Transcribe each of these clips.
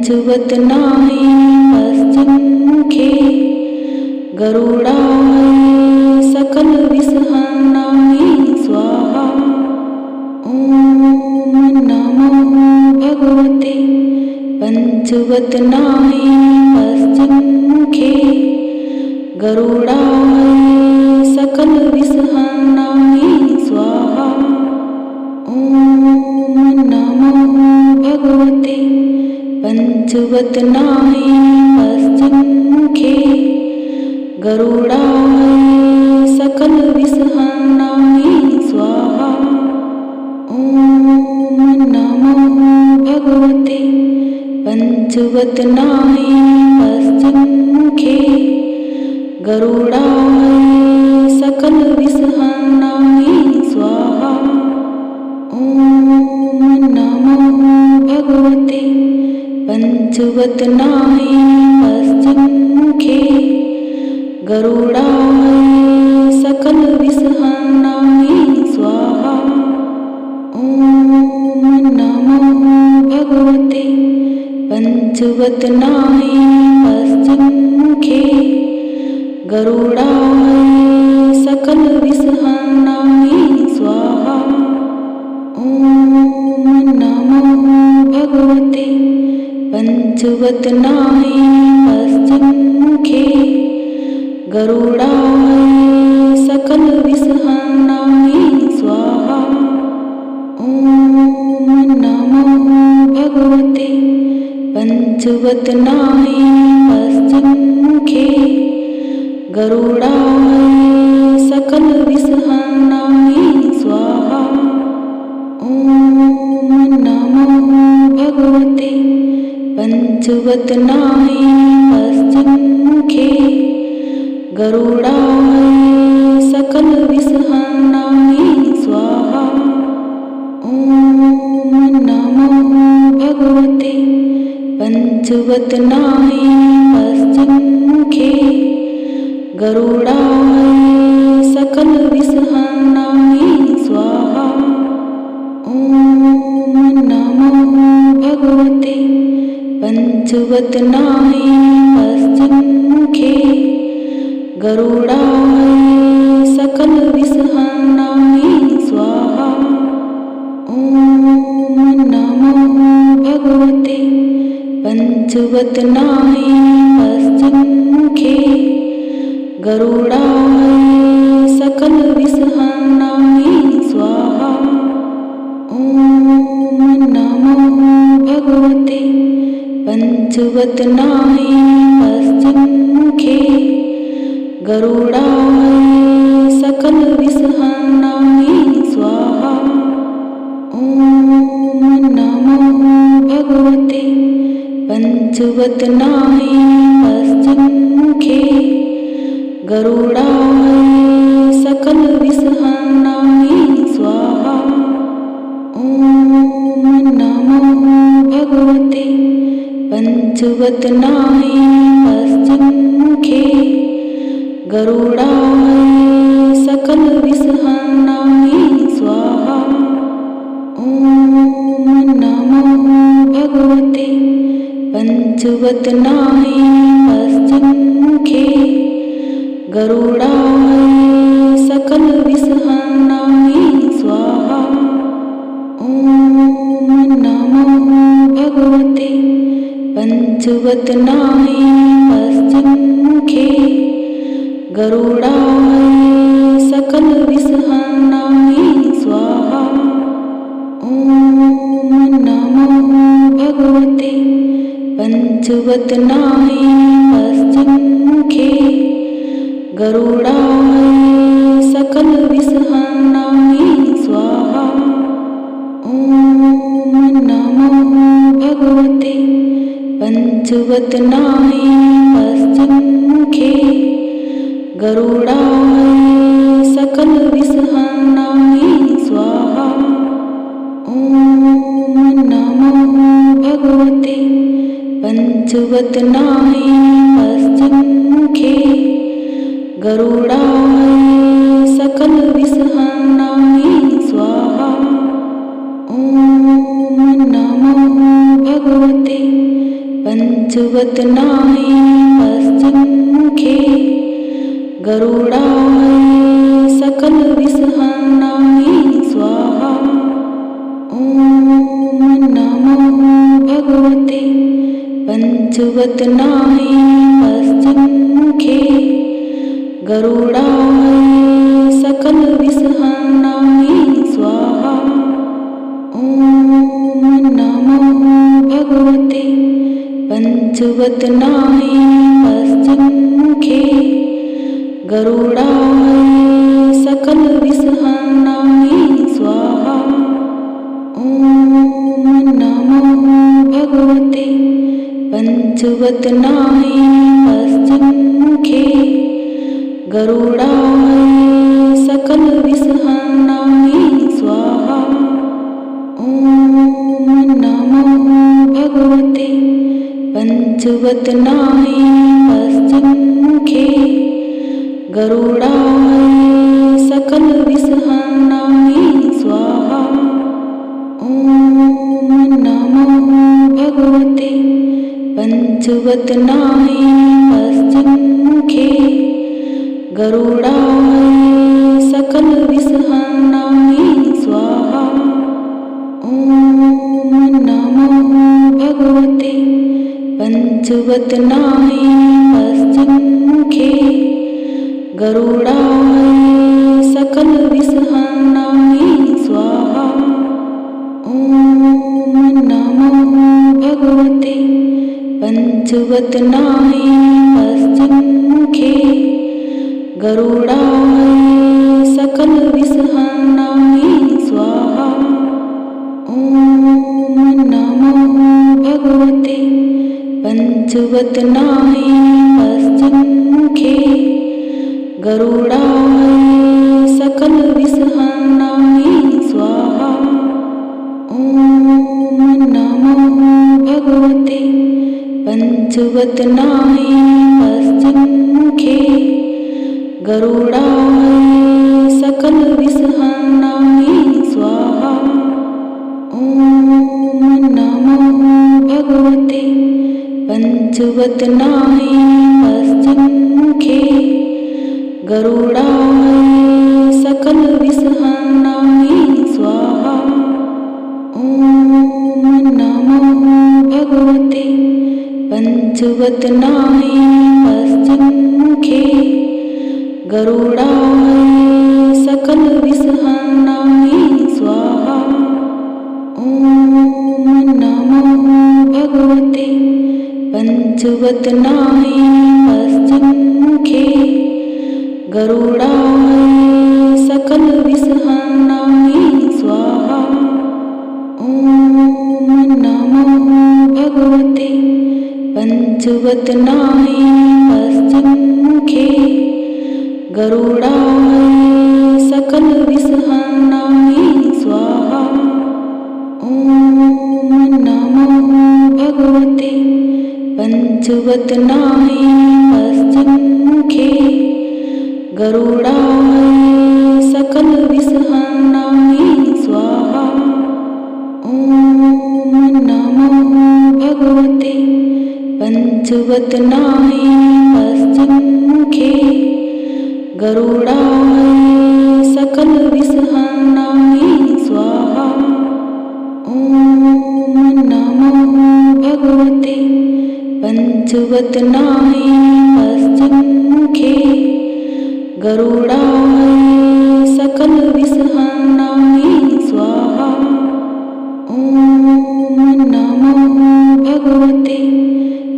पंचवदनाय पश्चिममुखे गरुडाय सकलविषहरणाय स्वाहा। ॐ नमो भगवते पंचवदनाय पश्चिममुखे गरुडाय सकलविषहरणाय स्वाहा। ॐ नमो भगवते पंचवदनाय पश्चिममुखे गरुडाय सकलविषहरणाय स्वाहा। ॐ नमो भगवते पंचवदनाय पश्चिममुखे गरुडाय सकलविषहरणाय स्वाहा। ॐ नमो भगवते पंचवदनाय पश्चिममुखे गरुडाय सकलविषहरणाय स्वाहा। ॐ नमो भगवते पंचवदनाय पश्चिममुखे गरुडाय सकलविषहरणाय स्वाहा। ॐ नमो भगवते पंचवदनाय पश्चिममुखे गरुडाय सकलविषहरणाय स्वाहा। ॐ नमो भगवते पंचवदनाय पश्चिममुखे गरुडाय सकलविषहरणाय स्वाहा। ॐ नमो भगवते पंचवदनाय पश्चिममुखे गरुडाय सकलविषहरणाय स्वाहा। ॐ नमो भगवते पंचवदनाय पश्चिममुखे गरुडाय सकलविषहरणाय स्वाहा। ॐ नमो भगवते पंचवदनाय पश्चिममुखे गरुडाय सकलविषहरणाय स्वाहा। ॐ नमो भगवते पंचवदनाय पश्चिममुखे गरुडाय सकलविषहरणाय स्वाहा। ॐ नमो भगवते पंचवदनाय पश्चिममुखे गरुडाय सकलविषहरणाय स्वाहा। ॐ नमो भगवते पंचवदनाय पश्चिममुखे गरुडाय सकलविषहरणाय स्वाहा। ॐ नमो भगवते पंचवदनाय पश्चिममुखे गरुडाय सकलविषहरणाय स्वाहा। ॐ नमो भगवते पंचवदनाय पश्चिममुखे गरुडाय सकलविषहरणाय स्वाहा। ॐ नमो भगवते पंचवदनाय पश्चिममुखे गरुडाय सकलविषहरणाय स्वाहा। ॐ नमो भगवते पंचवदनाय पश्चिममुखे गरुडाय सकलविषहरणाय स्वाहा। ॐ नमो भगवते पंचवदनाय पश्चिममुखे गरुडाय सकलविषहरणाय स्वाहा। ॐ नमो भगवते पंचवदनाय पश्चिममुखे गरुडाय सकलविषहरणाय स्वाहा। ॐ नमो भगवते पंचवदनाय पश्चिममुखे गरुडाय सकलविषहरणाय स्वाहा। ॐ नमो भगवते पंचवदनाय पश्चिममुखे गरुडाय सकलविषहरणाय स्वाहा। ॐ नमो भगवते पंचवदनाय पश्चिममुखे गरुडाय सकलविषहरणाय स्वाहा। ॐ नमो भगवते पंचवदनाय पश्चिममुखे गरुडाय सकलविषहरणाय स्वाहा। ॐ नमो भगवते पंचवदनाय पश्चिममुखे गरुडाय सकलविषहरणाय स्वाहा। ॐ नमो भगवते पंचवदनाय पश्चिममुखे गरुडाय सकलविषहरणाय स्वाहा। ॐ नमो भगवते पंचवदनाय पश्चिममुखे गरुडाय सकलविषहरणाय स्वाहा। ॐ नमो भगवते पंचवदनाय पश्चिममुखे गरुडाय सकलविषहरणाय स्वाहा। ॐ नमो भगवते पंचवदनाय पश्चिममुखे गरुडाय सकलविषहरणाय स्वाहा। ॐ नमो भगवते पंचवदनाय पश्चिममुखे गरुडाय सकलविषहरणाय स्वाहा। ॐ नमो भगवते पंचवदनाय पश्चिममुखे गरुडाय सकलविषहरणाय स्वाहा। ॐ नमो भगवते पंचवदनाय पश्चिममुखे गरुडाय सकलविषहरणाय स्वाहा। ॐ नमो भगवते पंचवदनाय पश्चिममुखे गरुडाय सकलविषहरणाय स्वाहा। ॐ नमो भगवते पंचवदनाय पश्चिममुखे गरुडाय सकलविषहरणाय स्वाहा। ॐ नमो भगवते पंचवदनाय पश्चिममुखे गरुडाय सकलविषहरणाय स्वाहा। ॐ नमो भगवते पंचवदनाय पश्चिममुखे गरुडाय सकलविषहरणाय स्वाहा। ॐ नमो भगवते पंचवदनाय पश्चिममुखे गरुडाय सकलविषहरणाय स्वाहा। ॐ नमो भगवते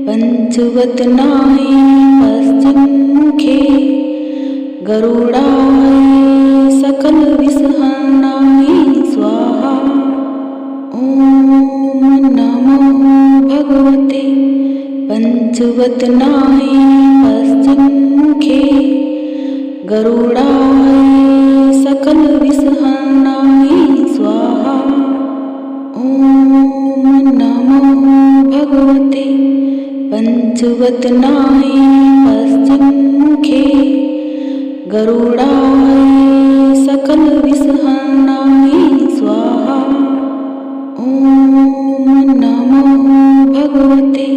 पंचवदनाय पश्चिममुखे गरुडाय सकलविषहरणाय स्वाहा। ॐ नमो भगवते पंचवदनाय पश्चिममुखे गरुडाय सकलविषहरणाय स्वाहा। ॐ नमो भगवते पंचवदनाय पश्चिममुखे गरुडाय सकलविषहरणाय स्वाहा। ॐ नमो भगवते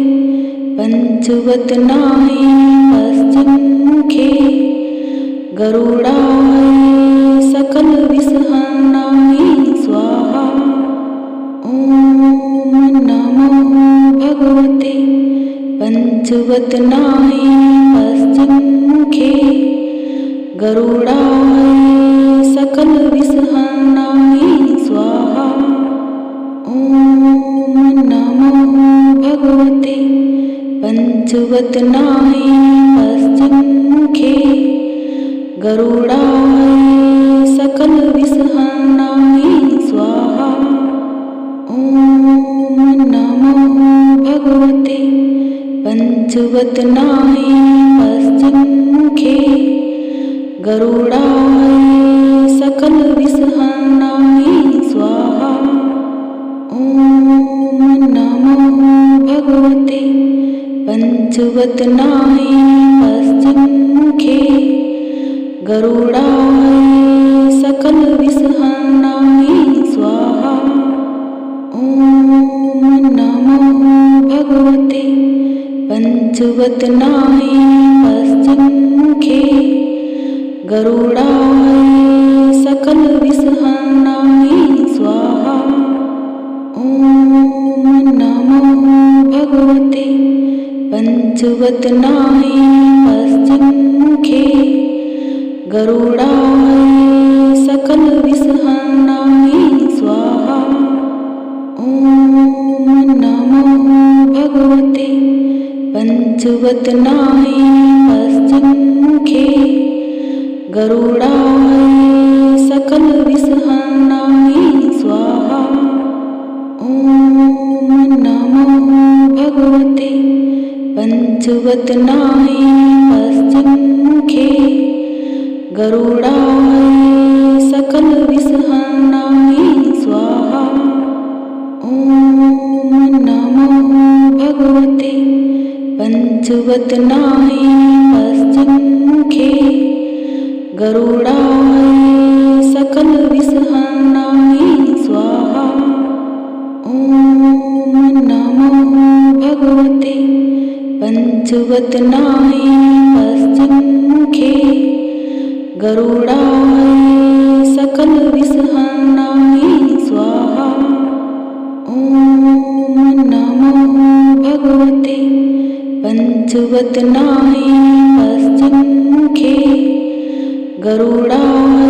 पंचवदनाय पश्चिममुखे गरुडाय सकलविषहरणाय स्वाहा। ॐ नमो भगवते पंचवदनाय पश्चिममुखे गरुडाय सकलविषहरणाय स्वाहा। ॐ नमो भगवते पंचवदनाय पश्चिममुखे गरुडाय सकलविषहरणाय स्वाहा। ॐ नमो भगवते पंचवदनाय पश्चिममुखे गरुडाय सकलविषहरणाय स्वाहा। ॐ नमो भगवते पंचवदनाय पश्चिममुखे गरुडाय सकलविषहरणाय स्वाहा। ॐ नमो भगवते पंचवदनाय पश्चिममुखे गरुडाय सकलविषहरणाय स्वाहा। ॐ नमो भगवते पंचवदनाय पश्चिममुखे गरुडाय सकलविषहरणाय स्वाहा। ॐ नमो भगवते पंचवदनाय पश्चिममुखे गरुडाय सकलविषहरणाय स्वाहा। ॐ नमो भगवते पंचवदनाय पश्चिममुखे गरुडाय सकलविषहरणाय स्वाहा। ॐ नमो भगवते पंचवदनाय पश्चिममुखे गरुडाय सकलविषहरणाय स्वाहा। ॐ नमो भगवते पंचवदनाय पश्चिममुखे गरुडाय सकलविषहरणाय स्वाहा। ॐ नमो भगवते पंचवदनाय पश्चिममुखे गरुडाय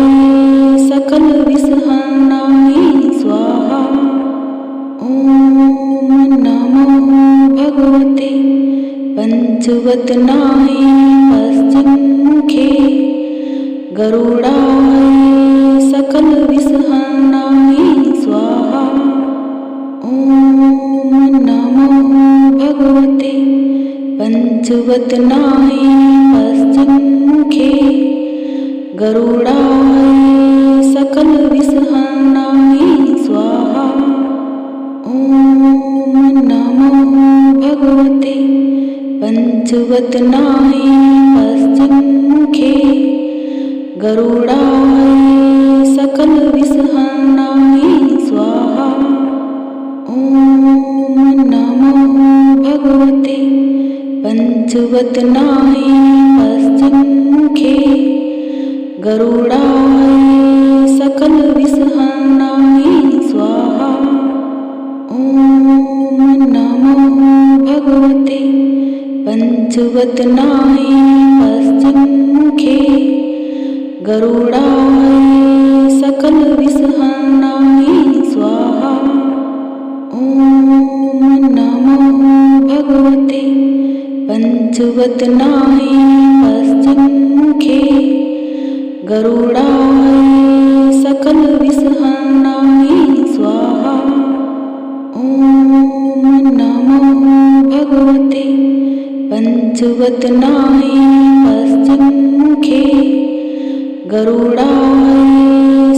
सकलविषहरणाय स्वाहा। ॐ नमो भगवते पंचवदनाय पश्चिममुखे गरुडाय सकलविषहरणाय स्वाहा। ॐ नमो भगवते पंचवदनाय पश्चिममुखे गरुडाय सकलविषहरणाय स्वाहा। ॐ नमो भगवते पंचवदनाय पश्चिममुखे गरुडाय सकलविषहरणाय स्वाहा। ॐ नमो भगवते पंचवदनाय पश्चिममुखे गरुडाय सकलविषहरणाय स्वाहा। ॐ नमो भगवते पंचवदनाय पश्चिममुखे गरुडाय सकलविषहरणाय स्वाहा। ॐ नमो भगवते पंचवदनाय पश्चिममुखे गरुडाय सकलविषहरणाय स्वाहा। ॐ नमो भगवते पंचवदनाय पश्चिममुखे गरुडाय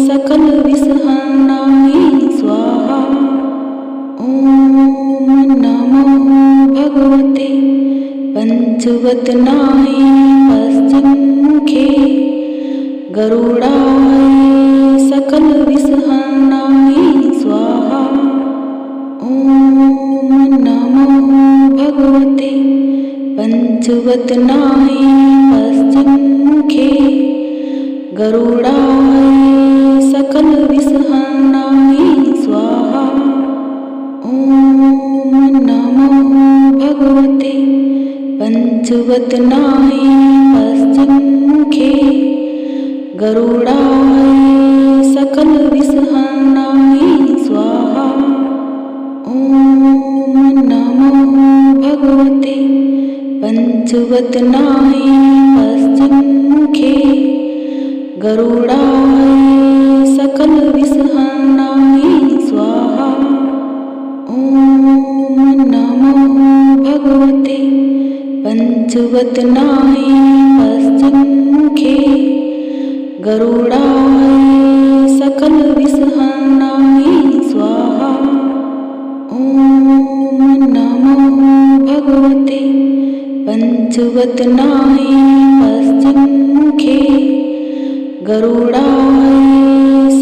सकलविषहरणाय स्वाहा। ॐ नमो भगवते पंचवदनाय पश्चिममुखे गरुडाय सकलविषहरणाय स्वाहा। ॐ नमो भगवते पंचवदनाय पश्चिममुखे गरुडाय सकलविषहरणाय स्वाहा। ॐ नमो भगवते पंचवदनाय पश्चिममुखे गरुडाय सकलविषहरणाय स्वाहा। ॐ नमो भगवते पंचवदनाय पश्चिममुखे गरुडाय सकलविषहरणाय स्वाहा। ॐ नमो भगवते पंचवदनाय पश्चिममुखे गरुडाय सकलविषहरणाय स्वाहा। ॐ नमो भगवते पंचवदनाय पश्चिममुखे गरुडाय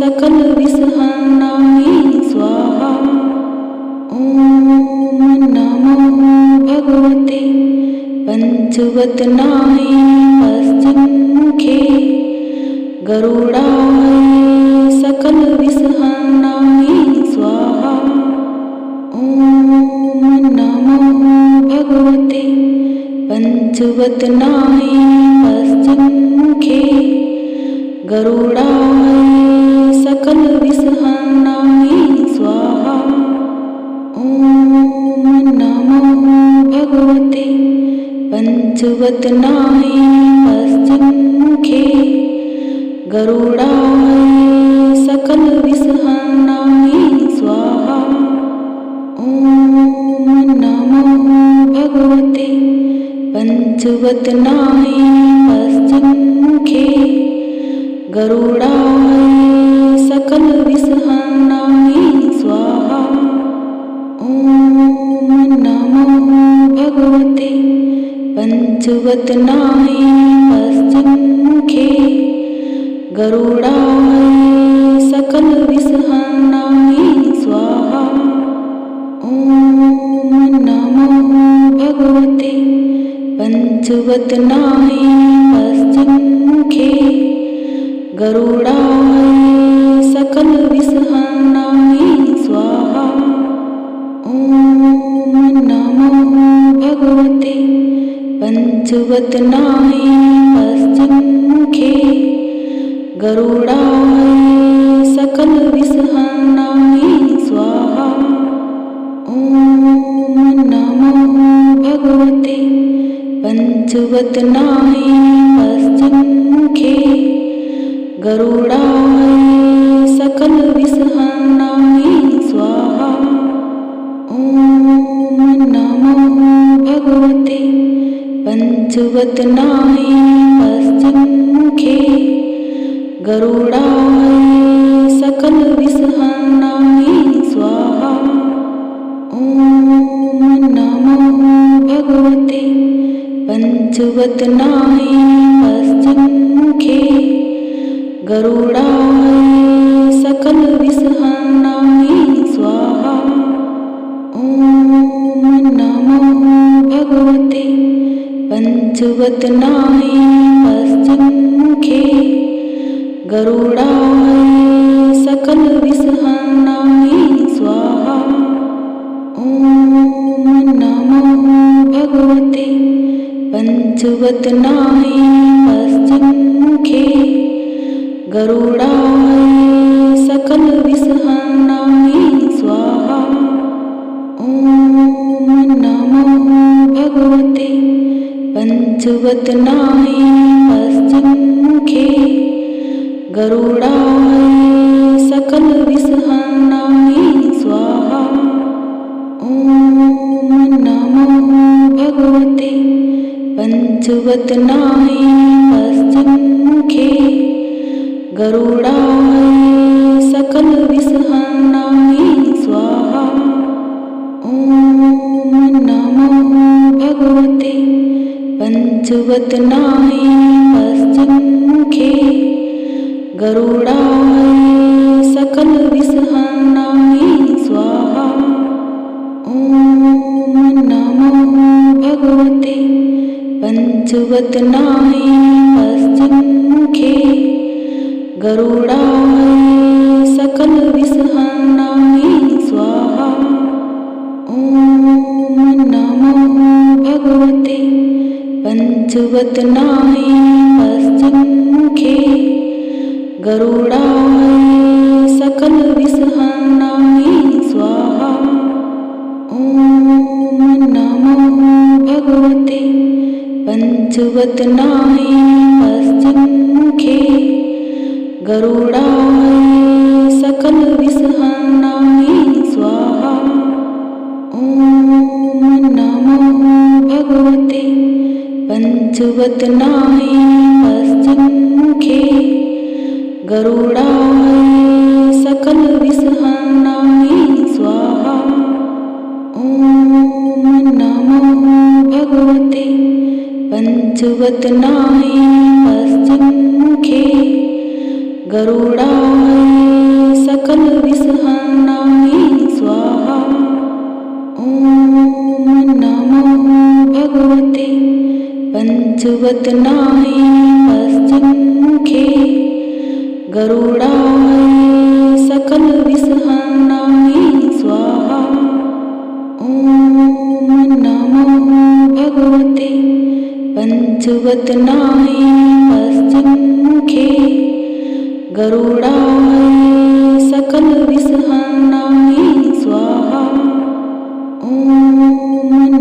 सकलविषहरणाय स्वाहा। ॐ नमो भगवते पंचवदनाय पश्चिममुखे गरुडाय सकलविषहरणाय स्वाहा। ॐ नमो भगवते पंचवदनाय पश्चिममुखे गरुडाय सकलविषहरणाय स्वाहा। ॐ नमो भगवते पंचवदनाय पश्चिममुखे गरुडाय सकलविषहरणाय स्वाहा। ॐ नमो भगवते पंचवदनाय पश्चिममुखे गरुडाय सकलविषहरणाय स्वाहा। ॐ नमो भगवते पंचवदनाय पश्चिममुखे गरुडाय सकलविषहरणाय स्वाहा। ॐ नमो भगवते पंचवदनाय पश्चिममुखे गरुडाय सकलविषहरणाय स्वाहा। ॐ नमो भगवते पंचवदनाय पश्चिममुखे गरुडाय सकलविषहरणाय स्वाहा। ॐ नमो भगवते पंचवदनाय पश्चिममुखे गरुडाय सकलविषहरणाय स्वाहा। ॐ नमो भगवते पंचवदनाय पश्चिममुखे गरुडाय सकलविषहरणाय स्वाहा। ॐ नमो भगवते पंचवदनाय पश्चिममुखे गरुडाय सकलविषहरणाय स्वाहा। ॐ नमो भगवते पंचवदनाय पश्चिममुखे गरुडाय सकलविषहरणाय स्वाहा। ॐ नमो भगवते पंचवदनाय पश्चिममुखे गरुडाय सकलविषहरणाय स्वाहा। ॐ नमो भगवते पंचवदनाय पश्चिममुखे गरुडाय सकलविषहरणाय स्वाहा। ॐ नमो भगवते पंचवदनाय पश्चिममुखे गरुडाय सकलविषहरणाय स्वाहा। ॐ नमो भगवते पंचवदनाय पश्चिममुखे गरुडाय सकलविषहरणाय स्वाहा। ॐ नमो पंचवदनाय पश्चिममुखे गरुडाय सकलविषहरणाय स्वाहा। ॐ नमो भगवते पंचवदनाय पश्चिममुखे गरुडाय सकलविषहरणाय स्वाहा। ॐ नमो भगवते पंचवदनाय पश्चिममुखे गरुडाय सकलविषहरणाय स्वाहा। ॐ नमो भगवते पंचवदनाय पश्चिममुखे गरुडाय सकलविषहरणाय स्वाहा। ॐ नमो भगवते पंचवदनाय पश्चिममुखे गरुडाय सकलविषहरणाय स्वाहा। ॐ नमो भगवते पंचवदनाय पश्चिममुखे गरुडाय सकलविषहरणाय स्वाहा। ॐ नमो भगवते पंचवदनाय पश्चिममुखे गरुडाय सकलविषहरणाय स्वाहा। ॐ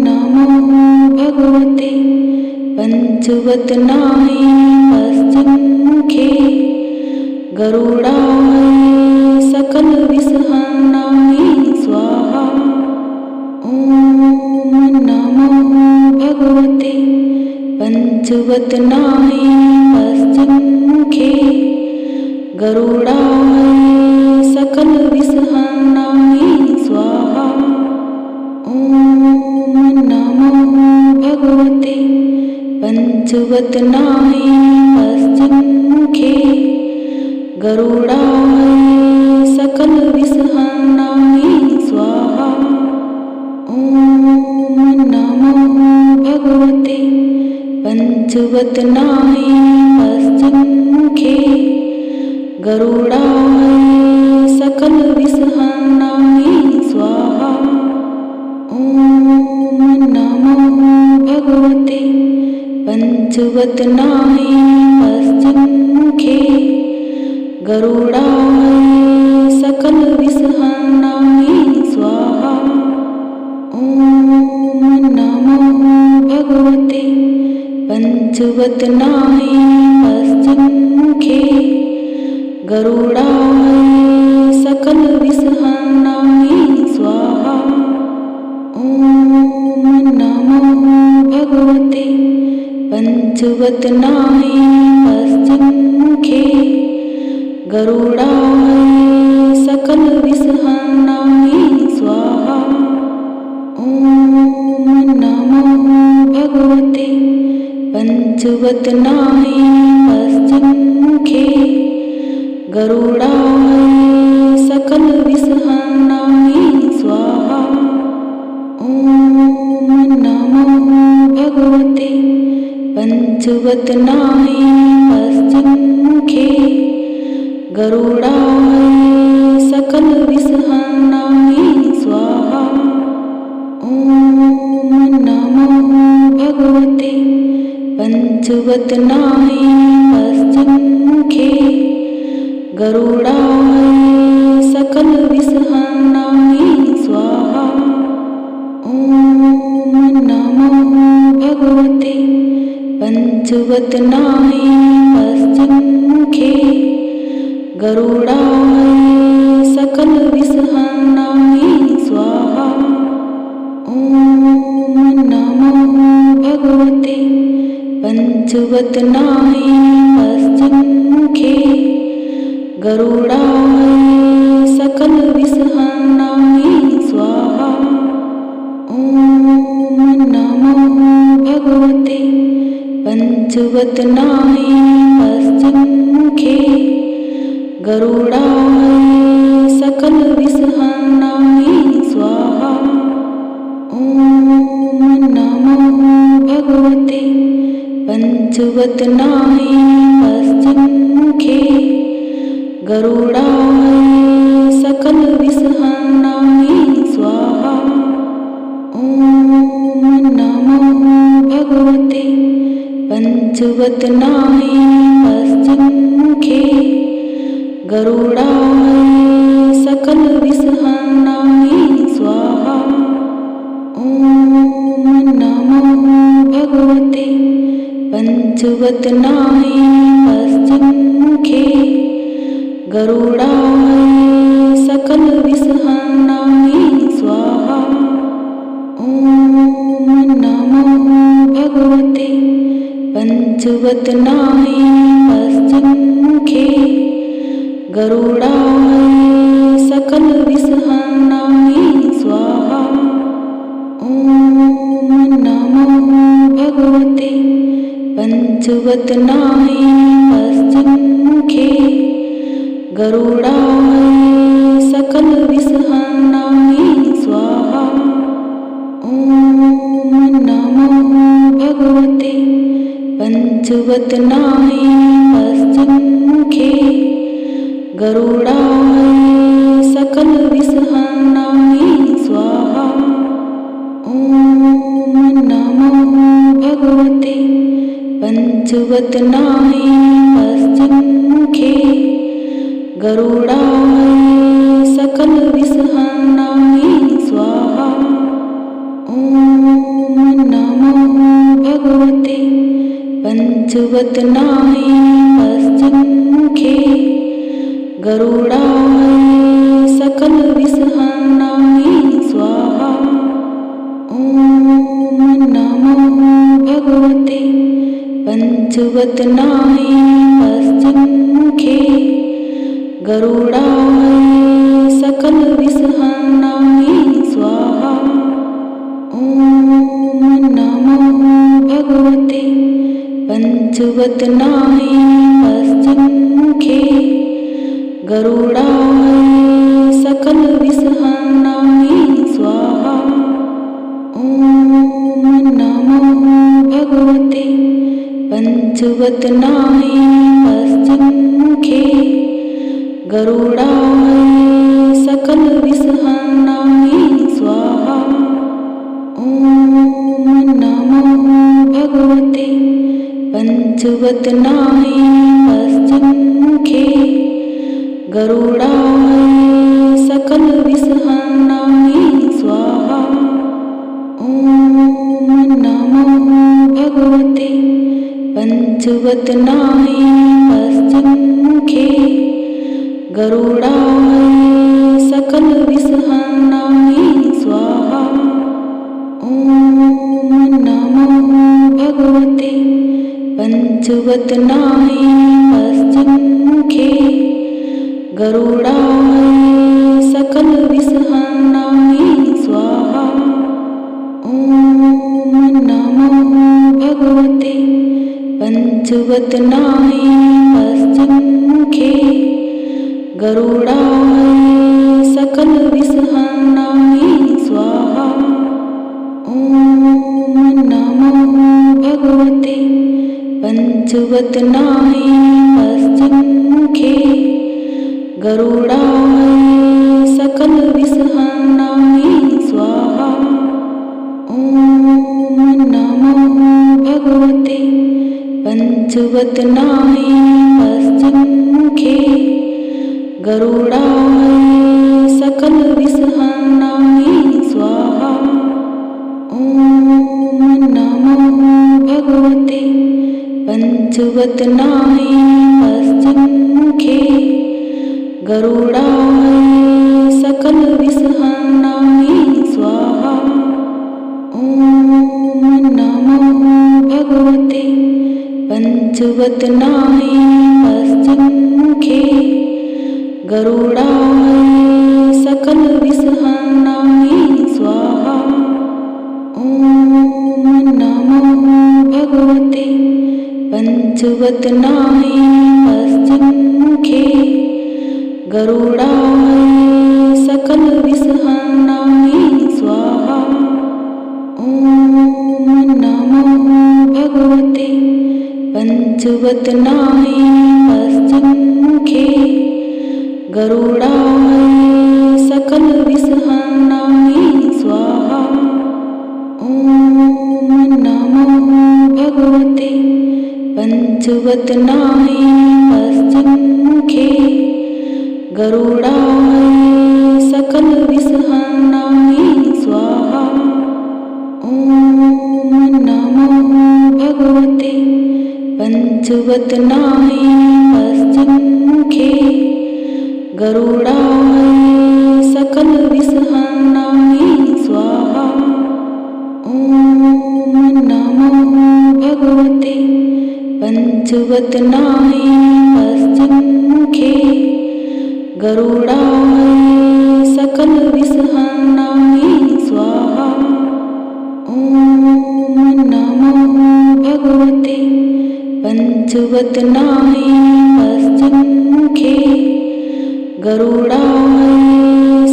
नमो भगवते पंचवदनाय पश्चिममुखे गरुडाय सकलविषहरणाय स्वाहा। ॐ नमो भगवते पंचवदनाय पश्चिममुखे गरुडाय सकलविषहरणाय स्वाहा। ॐ नमो भगवते पंचवदनाय पश्चिममुखे गरुडाय सकलविषहरणाय स्वाहा। ॐ नमो भगवते पंचवदनाय पश्चिममुखे गरुडाय सकलविषहरणाय स्वाहा। ॐ नमो भगवते पंचवदनाय पश्चिममुखे गरुडाय सकलविषहरणाय स्वाहा। ॐ नमो भगवते पंचवदनाय पश्चिममुखे गरुडाय सकलविषहरणाय स्वाहा। ॐ नमो भगवते पंचवदनाय पश्चिममुखे गरुडाय सकलविषहरणाय स्वाहा। ॐ नमो भगवते पंचवदनाय पश्चिममुखे गरुडाय सकलविषहरणाय स्वाहा। ॐ नमो भगवते पंचवदनाय पश्चिममुखे गरुडाय सकलविषहरणाय स्वाहा। ॐ नमो भगवते पंचवदनाय पश्चिममुखे गरुडाय सकलविषहरणाय स्वाहा। ॐ नमो भगवते पंचवदनाय पश्चिममुखे गरुडाय सकलविषहरणाय स्वाहा। ॐ नमो भगवते पंचवदनाय पश्चिममुखे गरुडाय सकलविषहरणाय स्वाहा। ॐ नमो भगवते पंचवदनाय पश्चिममुखे गरुडाय सकलविषहरणाय स्वाहा। ॐ नमो भगवते पंचवत नाही पश्चिममुखे गरुडाय सकल विषहरणाय स्वाहा। ओम नमो भगवते पंचवत नाही पश्चिममुखे गरुडाय सकल विषहरणाय स्वाहा। ओम नमो भगवते पंचवत नाही पश्चिममुखे गरुडाय सकल विषहरणाय स्वाहा। ओम नमो भगवते पंचवत नाही पश्चिममुखे गरुडाय सकल विषहरणाय स्वाहा। ओम नमो भगवते पंचवत नाही पश्चिममुखे गरुडाय सकल विषहरणाय स्वाहा। ओम नमो भगवते पंचवत नाही पश्चिममुखे गरुडाय सकल विषहरणाय स्वाहा। ओम नमो भगवते पंचवत नाही पश्चिममुखे गरुडाय सकल विषहरणाय स्वाहा। ओम नमो भगवते पंचवत नाही पश्चिममुखे गरुडाय सकल विषहरणाय स्वाहा। ओम नमो भगवते पंचवत नाही पश्चिममुखे गरुडाय सकल विषहरणाय स्वाहा। ओम नमो भगवते पंचवत नाही पश्चिममुखे गरुडाय सकल विषहरणाय स्वाहा। ओम नमो भगवते पंचवत नाही पश्चिममुखे गरुडाय सकल विषहरणाय स्वाहा। ओम नमो भगवते पंचवत नाही पश्चिममुखे गरुडाय सकल विषहरणाय स्वाहा। ओम नमो भगवते पंचवत नाही पश्चिममुखे गरुडाय सकल विषहरणाय स्वाहा। ओम नमो भगवते पंचवत नाही पश्चिममुखे गरुडाय सकल विषहरणाय स्वाहा। ओम नमो भगवते पंचवत नाही पश्चिममुखे गरुडाय सकल विषहरणाय स्वाहा। ओम नमो भगवते पंचवत नाही पश्चिममुखे गरुडाय सकल विषहरणाय स्वाहा। ओम नमो भगवते पंचवत नाही पश्चिममुखे गरुडाय सकल विषहरणाय स्वाहा। ओम नमो भगवते पंचवत नाही पश्चिममुखे गरुडाय सकल विषहरणाय स्वाहा। ओम नमो भगवते पंचवत नाही पश्चिममुखे गरुडाय सकल विषहरणाय स्वाहा। ओम नमो भगवते पंचवत नाही पश्चिममुखे गरुडाय सकल विषहरणाय स्वाहा। ओम नमो भगवते पंचवदनाय पश्चिममुखे गरुडाय सकलविषहरणाय स्वाहा। ॐ नमो भगवते पंचवदनाय पश्चिममुखे गरुडाय सकलविषहरणाय स्वाहा। ॐ नमो भगवते पंचवदनाय पश्चिममुखे गरुडाय सकलविषहरणाय स्वाहा। ॐ नमो भगवते पंचवदनाय पश्चिममुखे गरुडाय सकलविषहरणाय स्वाहा। ॐ नमो भगवते पंचवदनाय पश्चिममुखे गरुडाय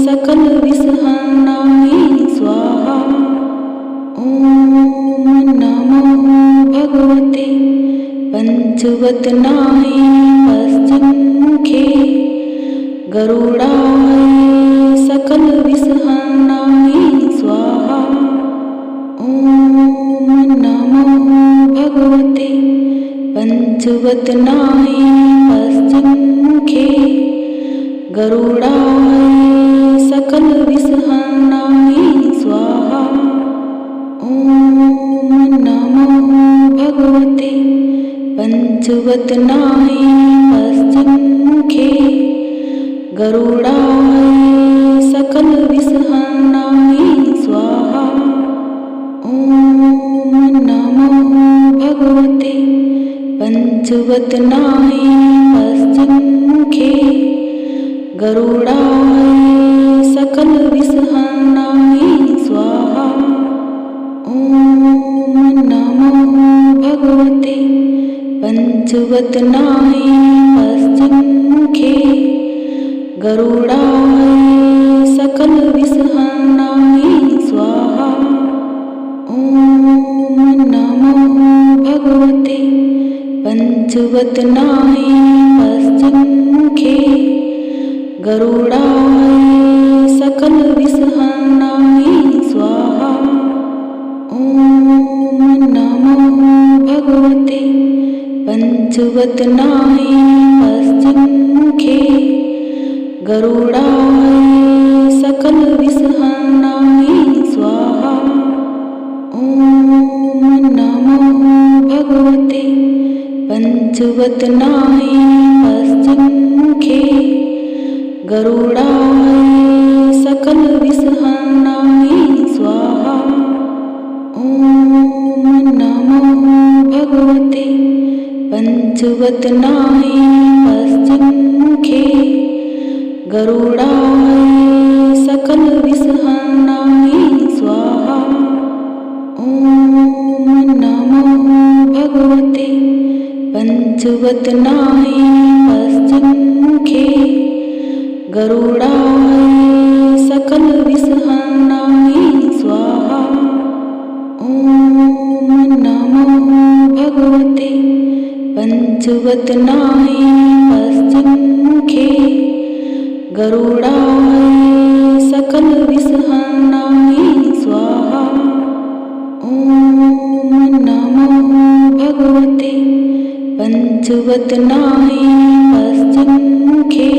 सकलविषहरणाय स्वाहा। ॐ नमो भगवते पंचवदनाय पश्चिममुखे गरुडाय सकलविषहरणाय स्वाहा। ॐ नमो भगवते पंचवदनाय पश्चिममुखे गरुडाय सकलविषहरणाय स्वाहा। ॐ नमो भगवते पंचवदनाय पश्चिममुखे गरुडाय सकलविषहरणाय स्वाहा। ॐ नमो भगवते पंचवदनाय पश्चिममुखे गरुडाय सकलविषहरणाय स्वाहा। ॐ नमो भगवते पंचवदनाय पश्चिममुखे गरुडाय सकलविषहरणाय स्वाहा। ॐ नमो भगवते पंचवदनाय पश्चिममुखे गरुडाय सकलविषहरणाय स्वाहा। ॐ नमो भगवते पंचवदनाय पश्चिममुखे गरुडाय सकलविषहरणाय स्वाहा। ॐ नमो भगवते पंचवदनाय पश्चिममुखे गरुडाय सकलविषहरणाय स्वाहा। ॐ नमो भगवते पंचवदनाय पश्चिममुखे गरुडाय सकलविषहरणाय स्वाहा। ॐ नमो भगवते पंचवदनाय पश्चिममुखे गरुडाय सकलविषहरणाय स्वाहा। ॐ नमो भगवते पंचवदनाय पश्चिममुखे गरुडाय सकलविषहरणाय स्वाहा। ॐ नमो भगवते पंचवदनाय पश्चिममुखे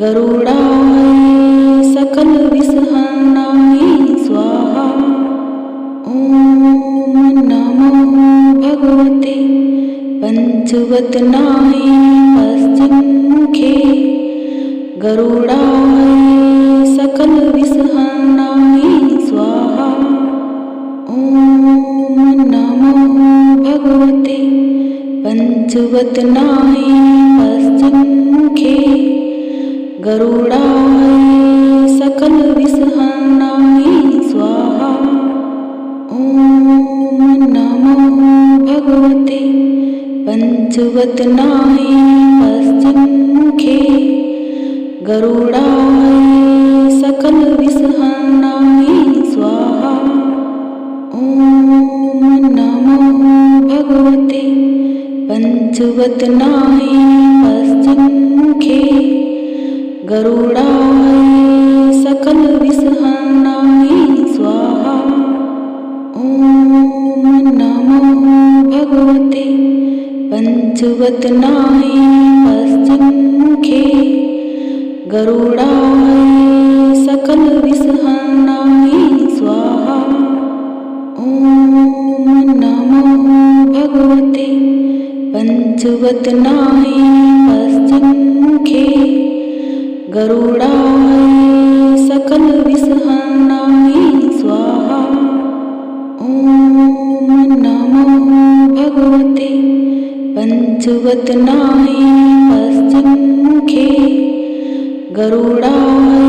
गरुडाय सकलविषहरणाय स्वाहा। ॐ नमो भगवते पंचवदनाय पश्चिममुखे गरुडाय सकलविषहरणाय स्वाहा। ॐ नमो भगवते पंचवदनाय पश्चिममुखे गरुडाय सकलविषहरणाय स्वाहा। ॐ नमो भगवते पंचवदनाय पश्चिममुखे गरुडाय सकलविषहरणाय स्वाहा। ॐ नमो भगवते पंचवदनाय पश्चिममुखे गरुडाय सकलविषहरणाय स्वाहा। ॐ नमो भगवते पंचवदनाय पश्चिममुखे गरुडाय सकलविषहरणाय स्वाहा। ॐ नमो भगवते पंचवदनाय पश्चिममुखे गरुडाय सकलविषहरणाय स्वाहा। ॐ नमो भगवते पंचवदनाय पश्चिममुखे गरुडाय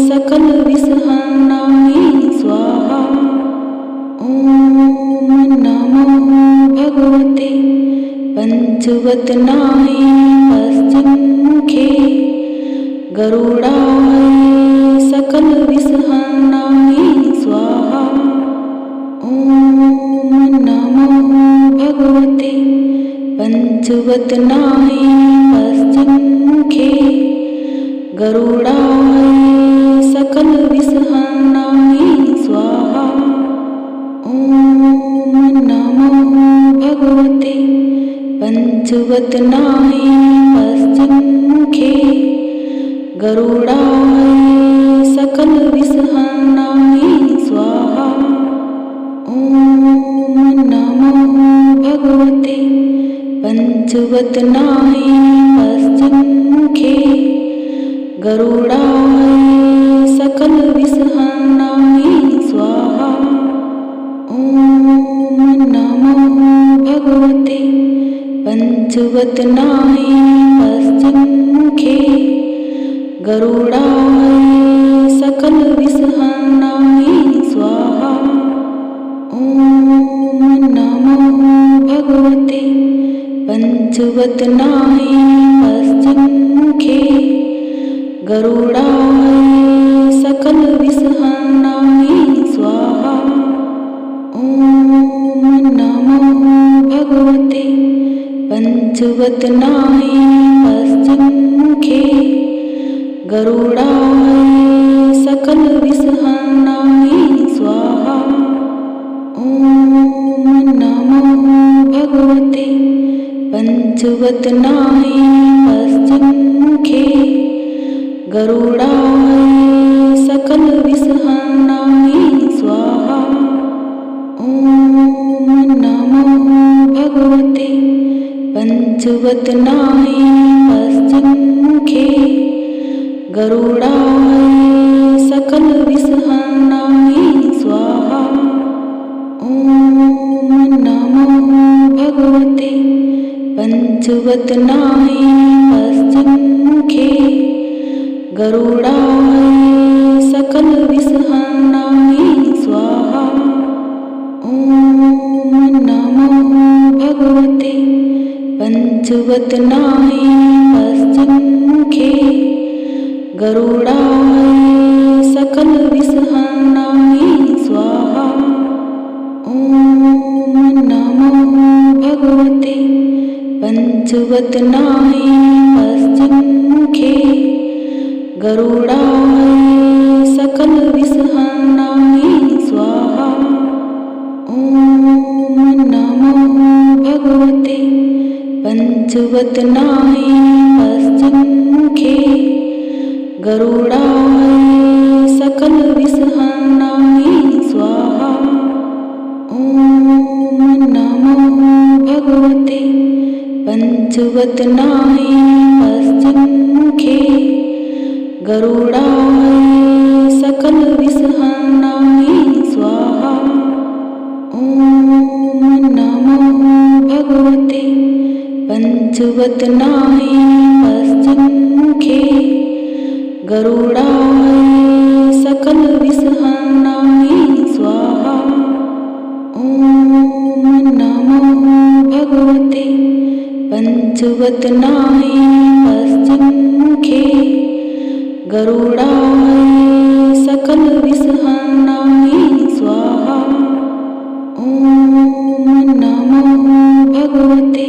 सकलविषहरणाय स्वाहा। ॐ नमो भगवते पंचवदनाय पश्चिममुखे गरुडाय सकलविषहरणाय स्वाहा। ॐ नमो भगवते पंचवदनाय पश्चिममुखे गरुडाय सकलविषहरणाय स्वाहा। ॐ नमो भगवते पंचवदनाय पश्चिममुखे गरुडाय सकलविषहरणाय स्वाहा। ॐ नमो भगवते पंचवदनाय पश्चिममुखे गरुडाय सकलविषहरणाय स्वाहा। ॐ नमो भगवते पंचवदनाय पश्चिममुखे गरुडाय सकलविषहरणाय स्वाहा। ॐ नमो भगवते पंचवदनाय पश्चिममुखे गरुडाय सकलविषहरणाय स्वाहा। ॐ नमो भगवते पंचवदनाय पश्चिममुखे गरुडाय सकलविषहरणाय स्वाहा। ॐ नमो भगवते पंचवदनाय पश्चिममुखे गरुडाय सकलविषहरणाय स्वाहा। ॐ नमो भगवते पंचवदनाय पश्चिममुखे गरुडाय सकलविषहरणाय स्वाहा। ॐ नमो भगवते पंचवदनाय पश्चिममुखे गरुडाय सकलविषहरणाय स्वाहा। ॐ नमो भगवते पंचवदनाय पश्चिममुखे गरुडाय सकलविषहरणाय स्वाहा। ॐ नमो भगवते पंचवदनाय पश्चिममुखे गरुडाय सकलविषहरणाय स्वाहा। ॐ नमो भगवते पंचवदनाय पश्चिममुखे गरुडाय सकलविषहरणाय स्वाहा। ॐ नमो भगवते पंचवदनाय पश्चिममुखे गरुडाय सकलविषहरणाय स्वाहा। ॐ नमो भगवते पंचवदनाय पश्चिममुखे गरुडाय सकलविषहरणाय स्वाहा। ॐ नमो भगवते पंचवदनाय पश्चिममुखे गरुडाय सकलविषहरणाय स्वाहा। ॐ नमो भगवते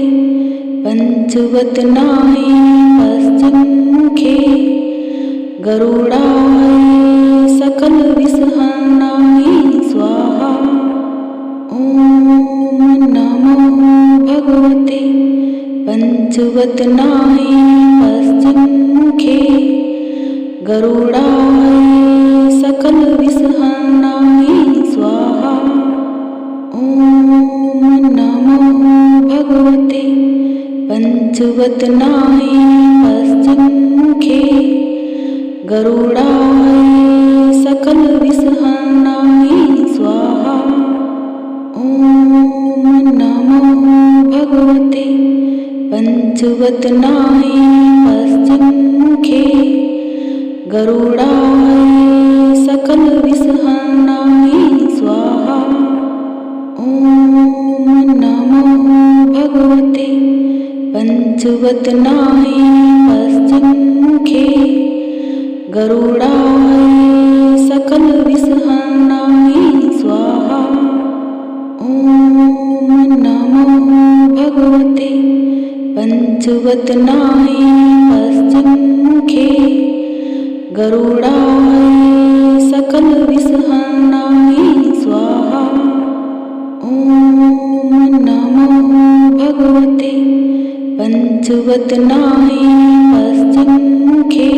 पंचवत नाही पश्चिमखे गरुडाय सकल विसहनाय स्वाहा। ओम नमो भगवते पंचवत नाही पश्चिमखे गरुडाय सकल विसहनाय स्वाहा। ओम नमो भगवते पंचवत नाही पश्चिमखे गरुडाय सकल विसहनाय स्वाहा। ओम नमो भगवते पंचवत नाही पश्चिमखे गरुडाय सकल विसहनाय स्वाहा। ओम नमो भगवते पंचवत नाही पश्चिमखे गरुडाय सकल विसहनाय स्वाहा। ओम नमो भगवते पंचवत नाही पश्चिमखे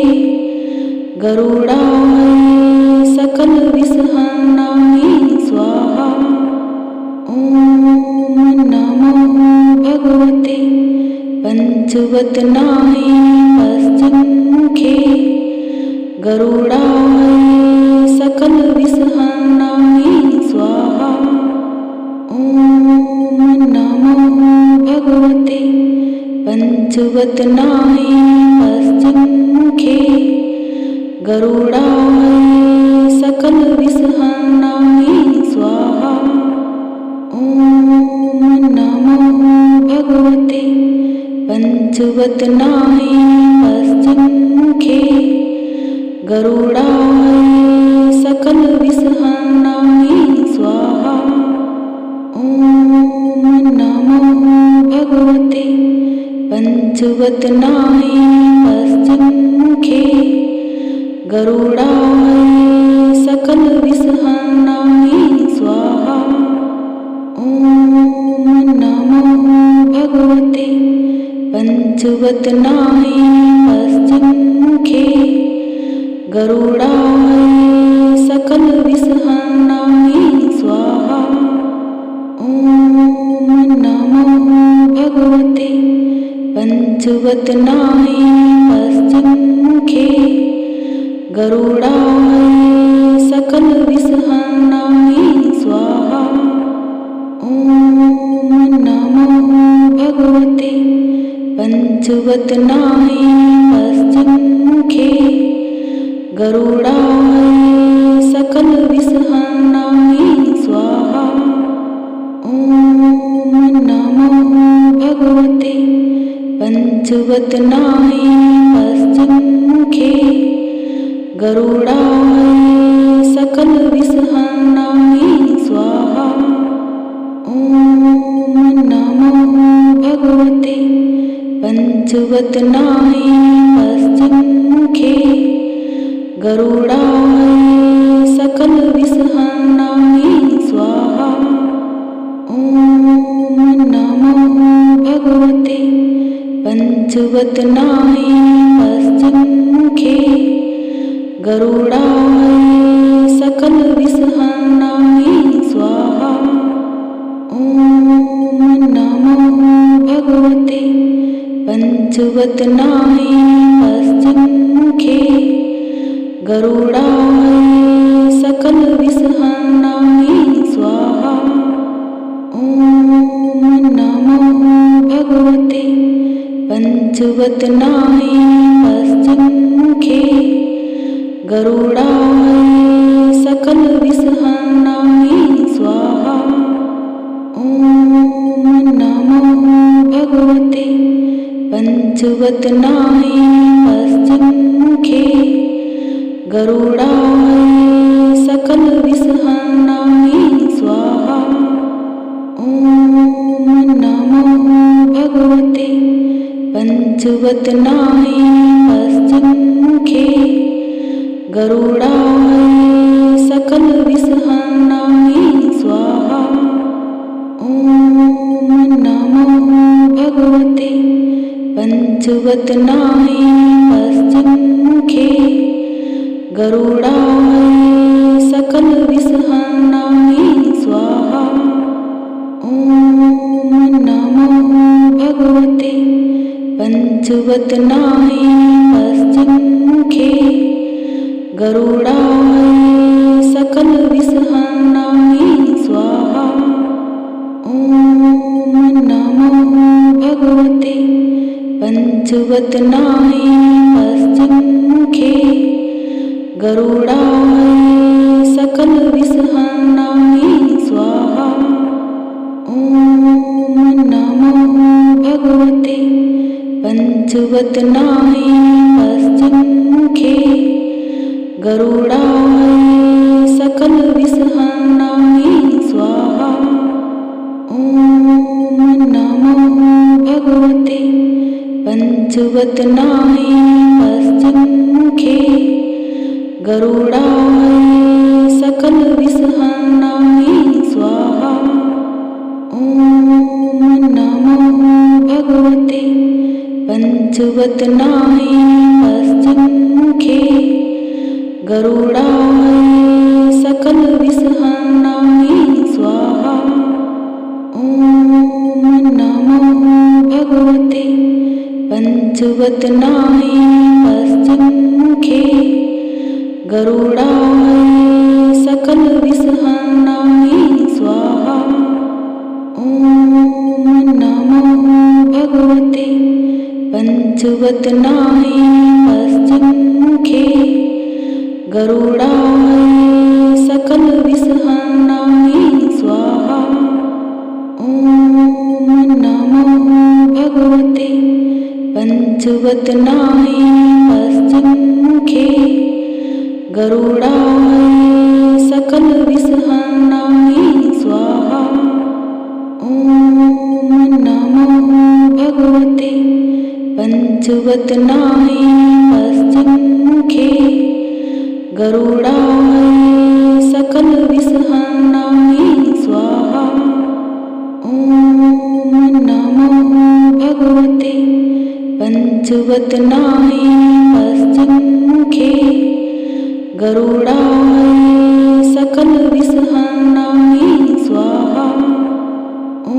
गरुडाय सकल विसहनाय स्वाहा। ओम नमो भगवते पंचवत नाही पश्चिमखे गरुडाय सकल विसहनाय स्वाहा। ओम नमो भगवते पंचवत नाही पश्चिमखे गरुडाय सकल विसहनाय स्वाहा। ओम नमो भगवते पंचवत नाही पश्चिमखे गरुडाय सकल विसहनाय स्वाहा। ओम नमो भगवते पंचवत नाही पश्चिमखे गरुडाय सकल विसहनाय स्वाहा। ओम नमो भगवते पंचवत नाही पश्चिमखे गरुडाय सकल विसहनाय स्वाहा। ओम नमो भगवते पंचवत नाही पश्चिमखे गरुडाय सकल विसहनाय स्वाहा। ओम नमो भगवते पंचवत नाही पश्चिमखे गरुडाय सकल विसहनाय स्वाहा। ओम नमो भगवते पंचवत नाही पश्चिमखे गरुडाय सकल विसहनाय स्वाहा। ओम नमो भगवते पंचवत नाही पश्चिमखे गरुडाय सकल विसहनाय स्वाहा। ओम नमो भगवते पंचवत नाही पश्चिमखे गरुडाय सकल विसहनाय स्वाहा। ओम नमो भगवते पंचवत नाही पश्चिमखे गरुडाय सकल विसहनाय स्वाहा। ओम नमो भगवते पंचवत नाही पश्चिमखे गरुडाय सकल विसहनाय स्वाहा। ओम नमो भगवते पंचवत नाही पश्चिमखे गरुडाय सकल विसहनाय स्वाहा। ओम नमो भगवते पंचवत नाही पश्चिमखे गरुडाय सकल विसहनाय स्वाहा। ओम नमो भगवते पंचवदनाय पश्चिममुखे गरुडाय सकलविषहरणाय स्वाहा। ॐ नमो भगवते पंचवदनाय पश्चिममुखे गरुडाय सकलविषहरणाय स्वाहा। ॐ नमो भगवते पंचवदनाय पश्चिममुखे गरुडाय सकलविषहरणाय स्वाहा। ॐ नमो भगवते पंचवदनाय पश्चिममुखे गरुडाय सकलविषहरणाय स्वाहा। ॐ नमो भगवते पंचवदनाय पश्चिममुखे गरुडाय सकलविषहरणाय स्वाहा। ॐ नमो भगवते पंचवदनाय पश्चिममुखे गरुडाय सकलविषहरणाय स्वाहा। ॐ नमो भगवते पंचवदनाय पश्चिममुखे गरुडाय सकलविषहरणाय स्वाहा। ॐ नमो भगवते पंचवदनाय पश्चिममुखे गरुडाय सकलविषहरणाय स्वाहा। ॐ नमो भगवते पंचवदनाय पश्चिममुखे गरुडाय सकलविषहरणाय स्वाहा। ॐ नमो भगवते पंचवदनाय पश्चिममुखे गरुडाय सकलविषहरणाय स्वाहा। ॐ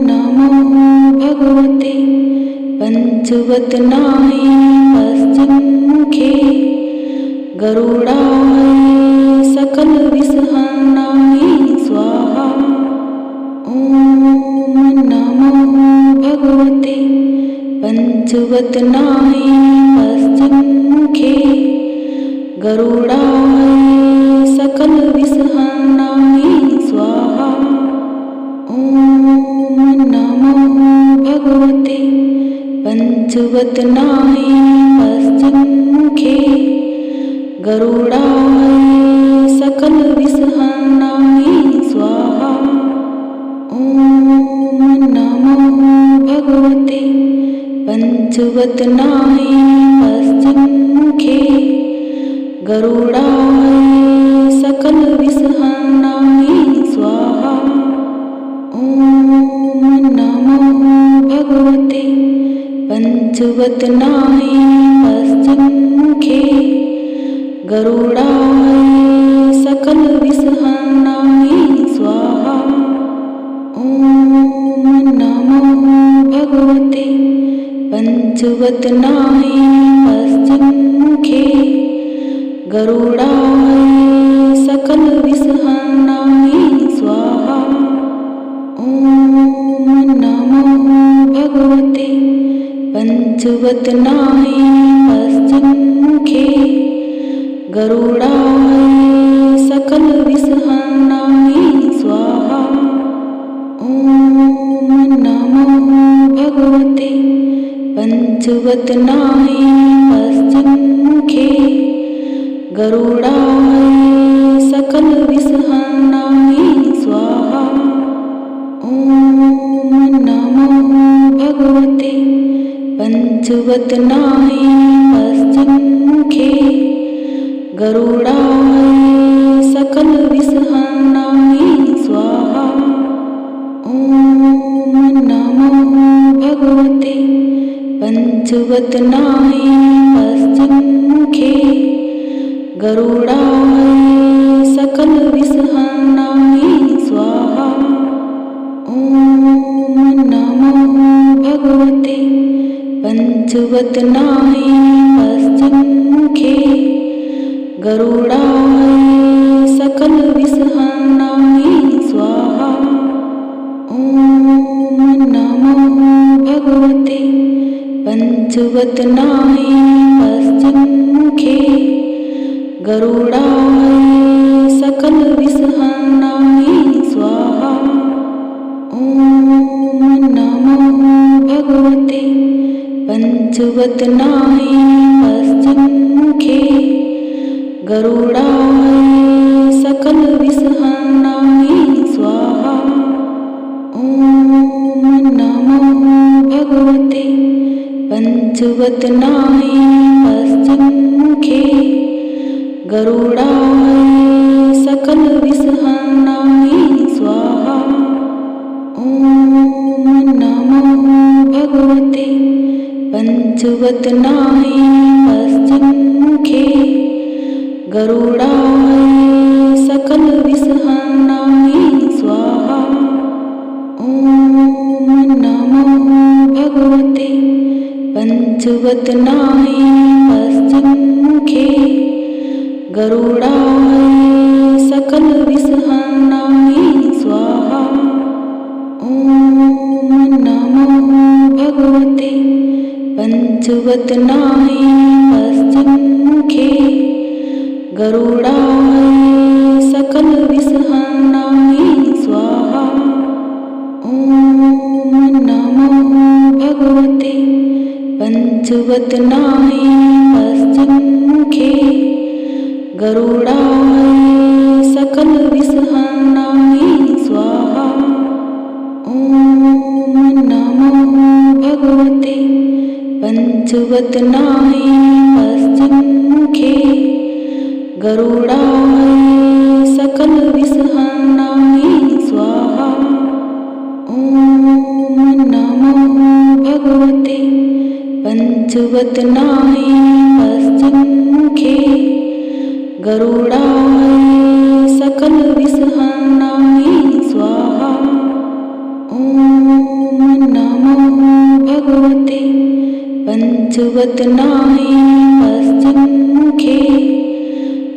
नमो भगवते पंचवदनाय पश्चिममुखे गरुडाय सकलविषहरणाय स्वाहा। ॐ नमो भगवते पंचवदनाय पश्चिममुखे गरुडाय सकलविषहरणाय स्वाहा। ॐ नमो भगवते पंचवदनाय पश्चिममुखे गरुडाय सकलविषहरणाय स्वाहा। ॐ नमो भगवते पंचवदनाय पश्चिममुखे गरुडाय सकलविषहरणाय स्वाहा। ॐ नमो भगवते पंचवदनाय पश्चिममुखे गरुडाय सकलविषहरणाय स्वाहा। ॐ नमो भगवते पंचवदनाय पश्चिममुखे गरुडाय सकलविषहरणाय स्वाहा। ॐ नमो भगवते पंचवदनाय पश्चिममुखे गरुडाय सकलविषहरणाय स्वाहा। ॐ नमो भगवते पंचवदनाय पश्चिममुखे गरुडाय सकलविषहरणाय स्वाहा। ॐ नमो भगवते पंचवदनाय पश्चिममुखे गरुडाय सकलविषहरणाय स्वाहा। ॐ नमो भगवते पंचवदनाय पश्चिममुखे गरुडाय सकलविषहरणाय स्वाहा। ॐ नमो भगवते पंचवदनाय पश्चिन्मुखे गरुडाय सकलविषहरणाय स्वाहा। ॐ नमो भगवते पंचवदनाय पश्चिन्मुखे गरुडाय सकलविषहरणाय स्वाहा। ॐ नमो भगवते पंचवदनाय पश्चिन्मुखे गरुडाय सकलविषहरणाय स्वाहा। ॐ नमो भगवते पंचवदनाय पश्चिन्मुखे गरुडाय सकलविषहरणाय स्वाहा। ॐ नमो भगवते पंचवदनाय पश्चिन्मुखे गरुडाय सकलविषहरणाय स्वाहा। ॐ नमो भगवते पंचवदनाय पश्चिन्मुखे गरुडाय सकलविषहरणाय स्वाहा। ॐ नमो भगवते पंचवदनाय पश्चिन्मुखे गरुडाय सकलविषहरणाय स्वाहा। ॐ नमो भगवते पंचवदनाय पश्चिन्मुखे गरुडाय सकलविषहरणाय स्वाहा। ॐ नमो भगवते पंचवदनाय पश्चिन्मुखे गरुडाय सकलविषहरणाय स्वाहा। ॐ नमो भगवते पंचवदनाय पश्चिन्मुखे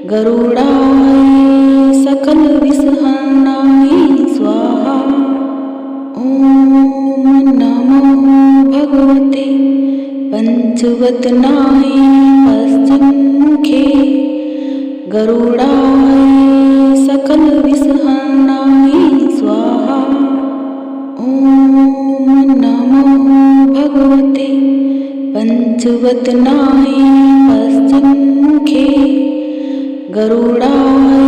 गरुडाय सकलविषहरणाय स्वाहा। ॐ नमो भगवते पंचवदनाय पश्चिन्मुखे गरुडाय सकलविषहरणाय स्वाहा। ॐ नमो भगवते पंचवदनाय पश्चिन्मुखे गरुडाय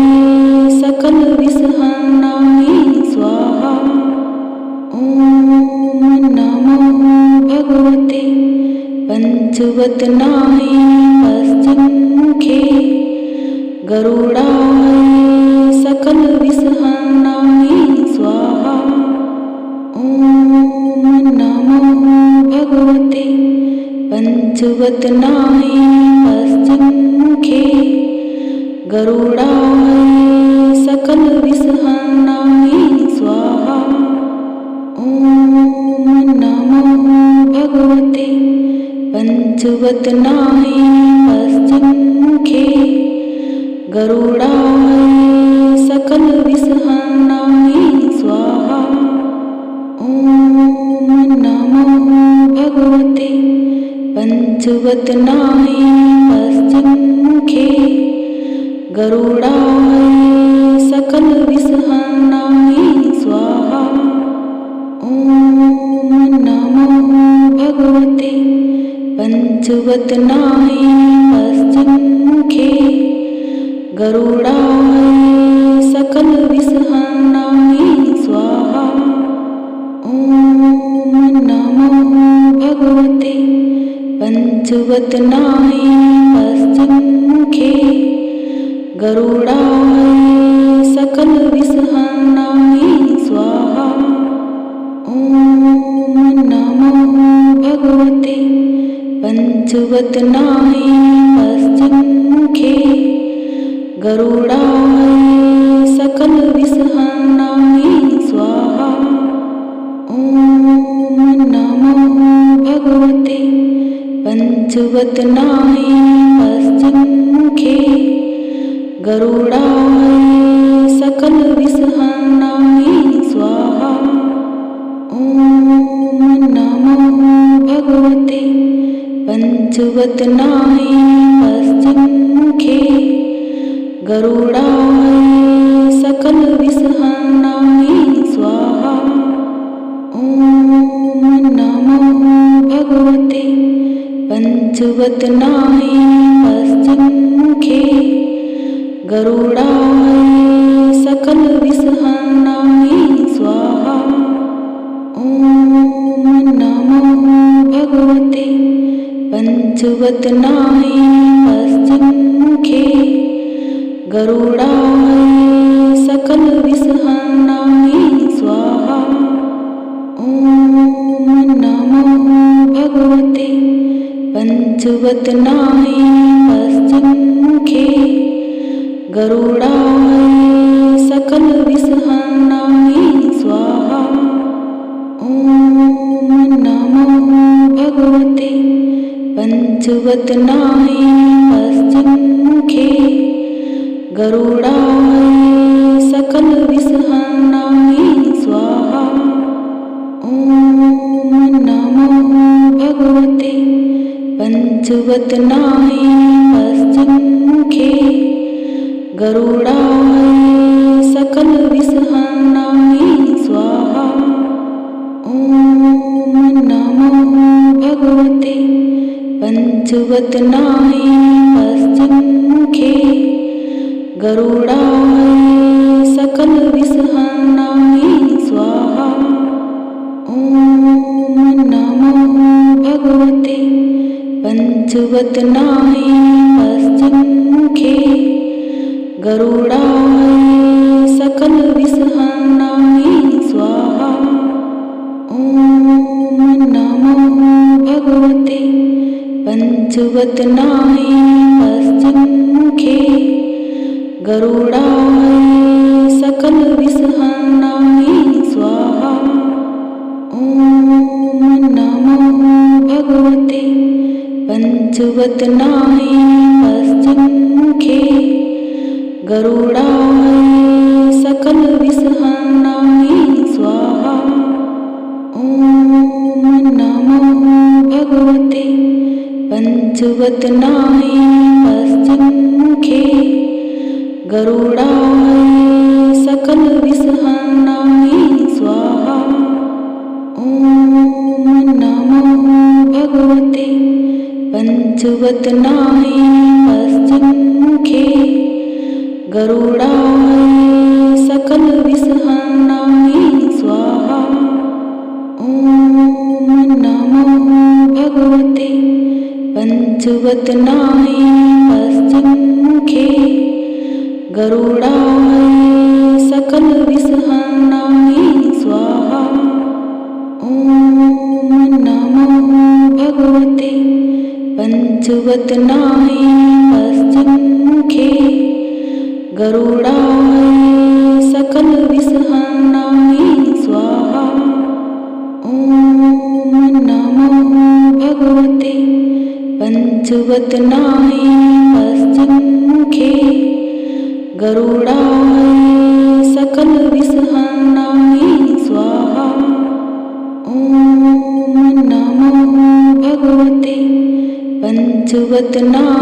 सकलविषहरणाय स्वाहा। ॐ नमो भगवते पंचवदनाय पश्चिन्मुखे गरुडाय सकलविषहरणाय स्वाहा। ॐ नमो भगवते पंचवदनाय पश्चिन्मुखे गरुडाय सकलविषहरणाय स्वाहा। ॐ नमो भगवते पंचवदनाय पश्चिन्मुखे गरुडाय सकलविषहरणाय स्वाहा। ॐ नमो भगवते पंचवदनाय पश्चिन्मुखे गरुडाय सकलविषहरणाय स्वाहा। ॐ नमो भगवते पंचवदनाय पश्चिन्मुखे गरुडाय सकलविषहरणाय स्वाहा। ॐ नमो भगवते पंचवदनाय पश्चिन्मुखे गरुडाय सकलविषहरणाय स्वाहा। ॐ नमो भगवते पंचवदनाय पश्चिन्मुखे गरुडाय सकलविषहरणाय स्वाहा। ॐ नमो भगवते पंचवदनाय पश्चिन्मुखे गरुडाय सकलविषहरणाय स्वाहा। ॐ नमो भगवते पंचवत नाही पश्चिमखे गरुडाय सकल विसहनाय स्वाहा। ओम नमो भगवते पंचवत नाही पश्चिमखे गरुडाय सकल विसहनाय स्वाहा। ओम नमो भगवते पंचवत नाही पश्चिमखे गरुडाय सकल विसहनाय स्वाहा। ओम नमो भगवते पंचवत नाही पश्चिमखे गरुडाय सकल विसहनाय स्वाहा। ओम नमो भगवते पंचवत नाही पश्चिमखे गरुडाय सकल विसहनाय स्वाहा। ओम नमो भगवते पंचवत नाही पश्चिमखे गरुडाय सकल विसहनाय स्वाहा। ओम नमो भगवते पंचवत नाही पश्चिमखे गरुडाय सकल विसहनाय स्वाहा। ओम नमो भगवते पंचवत नाही पश्चिमखे गरुडाय सकल विसहनाय स्वाहा। ओम नमो भगवते पंचवत नाही पश्चिमखे गरुडाय सकल विसहनाय स्वाहा। ओम नमो भगवते पंचवत नाही पश्चिमखे गरुडाय सकल विसहनाय स्वाहा। ओम नमो भगवते पंचवत नाही पश्चिमखे गरुडाय सकल विसहनाय स्वाहा। ओम नमो भगवते पंचवत नाही पश्चिमखे गरुडाय सकल विसहनाय स्वाहा। ओम नमो भगवते पंचवत नाही पश्चिमखे गरुडाय सकल विसहनाय स्वाहा। ओम नमो भगवते पंचवत नाही पश्चिमखे गरुडाय सकल विसहनाय स्वाहा। ओम नमो भगवते पंचवत नाही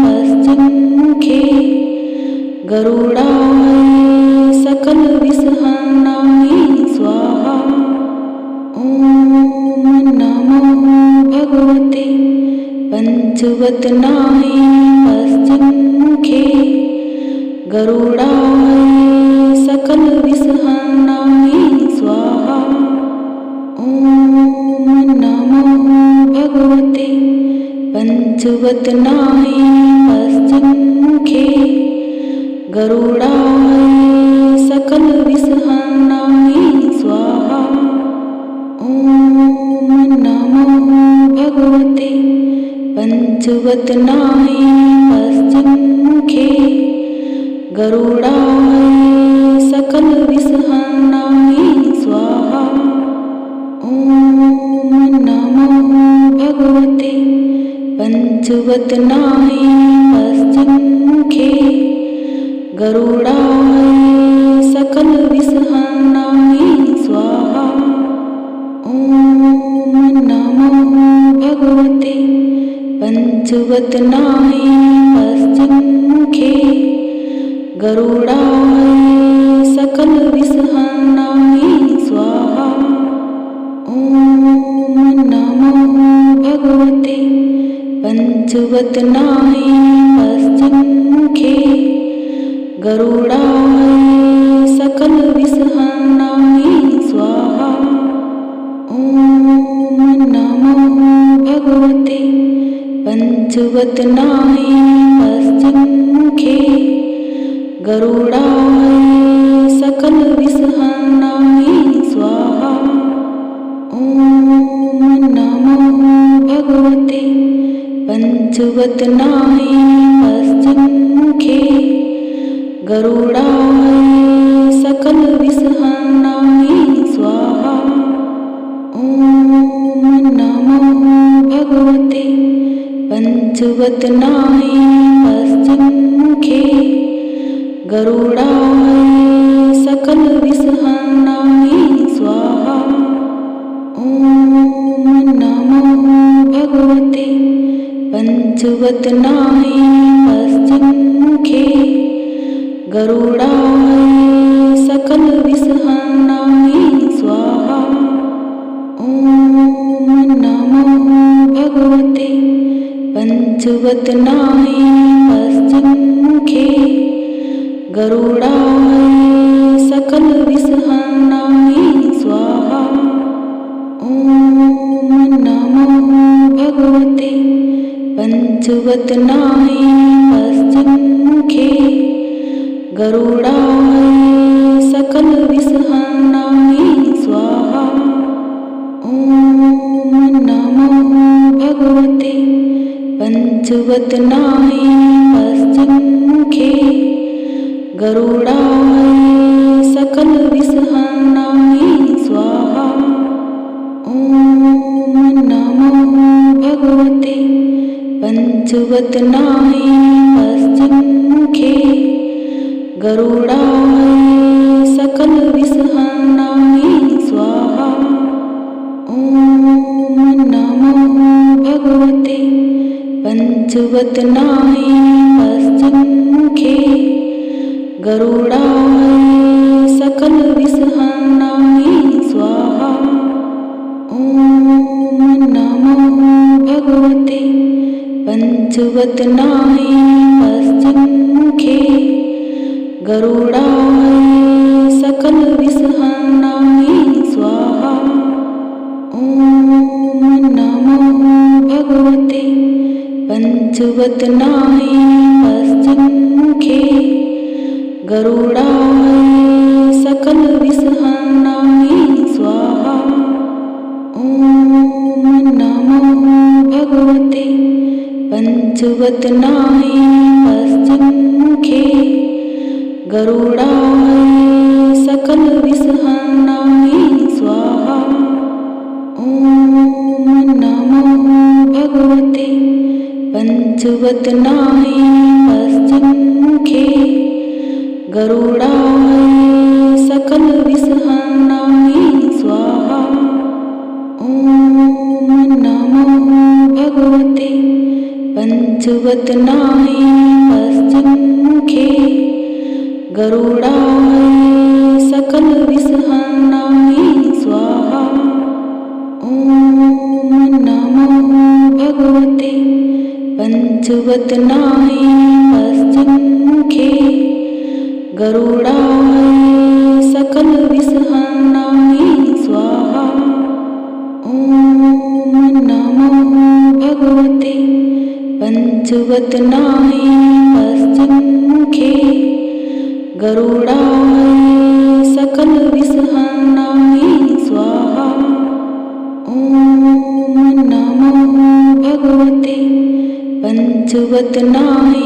पश्चिमखे गरुडाय सकल विसहनाय स्वाहा। ओम नमो भगवते पंचवत नाही पश्चिमखे गरुडाय सकल विसहनाय स्वाहा। ओम नमो भगवते पंचवत नाही पश्चिमखे गरुडाय सकल विसहनाय स्वाहा। ओम नमो भगवते पंचवत नाही पश्चिमखे गरुडाय सकल विसहनाय स्वाहा। ओम नमो भगवते पंचवत नाही पश्चिमखे गरुडाय सकल विसहनाय स्वाहा। ओम नमो भगवते पंचवत नाही पश्चिमखे गरुडाय सकल विसहनाय स्वाहा। ओम नमो भगवते पंचवत पंचवदनाय पश्चिममुखे गरुडाय सकलविषहरणाय स्वाहा। ॐ नमो भगवते पंचवदनाय पश्चिममुखे गरुडाय सकलविषहरणाय स्वाहा। ॐ नमो भगवते पंचवदनाय पश्चिममुखे गरुडाय सकलविषहरणाय स्वाहा। ॐ नमो भगवते पंचवदनाय पश्चिममुखे गरुडाय सकलविषहरणाय स्वाहा। ॐ नमो भगवते पंचवदनाय पश्चिममुखे गरुडाय सकलविषहरणाय स्वाहा। ॐ नमो भगवते पंचवदनाय पश्चिममुखे गरुडाय सकलविषहरणाय स्वाहा। ॐ नमो भगवते पंचवदनाय पश्चिममुखे गरुडाय सकलविषहरणाय स्वाहा। ॐ नमो भगवते पंचवदनाय पश्चिममुखे गरुडाय सकलविषहरणाय स्वाहा। ॐ नमो भगवते पंचवदनाय पश्चिममुखे गरुडाय सकलविषहरणाय स्वाहा। ॐ नमो भगवते पंचवदनाय पश्चिममुखे गरुडाय सकलविषहरणाय स्वाहा। ॐ नमो भगवते पंचवदनाय पश्चिममुखे गरुडाय सकलविषहरणाय स्वाहा। ॐ नमो भगवते पंचवदनाय पश्चिममुखे गरुडाय सकलविषहरणाय स्वाहा। ॐ नमो भगवते पंचवदनाय पश्चिममुखे गरुडाय सकलविषहरणाय स्वाहा। ॐ नमो भगवते पंचवदनाय पश्चिममुखे गरुडाय सकलविषहरणाय स्वाहा। ॐ नमो भगवते पंचवदनाय पश्चिममुखे गरुडाय सकलविषहरणाय स्वाहा। ॐ नमो भगवते पंचवदनाय पश्चिममुखे गरुडाय सकलविषहरणाय स्वाहा। ॐ नमो भगवते पंचवदनाय पश्चिममुखे गरुडाय सकलविषहरणाय स्वाहा। ॐ नमो भगवते पंचवदनाय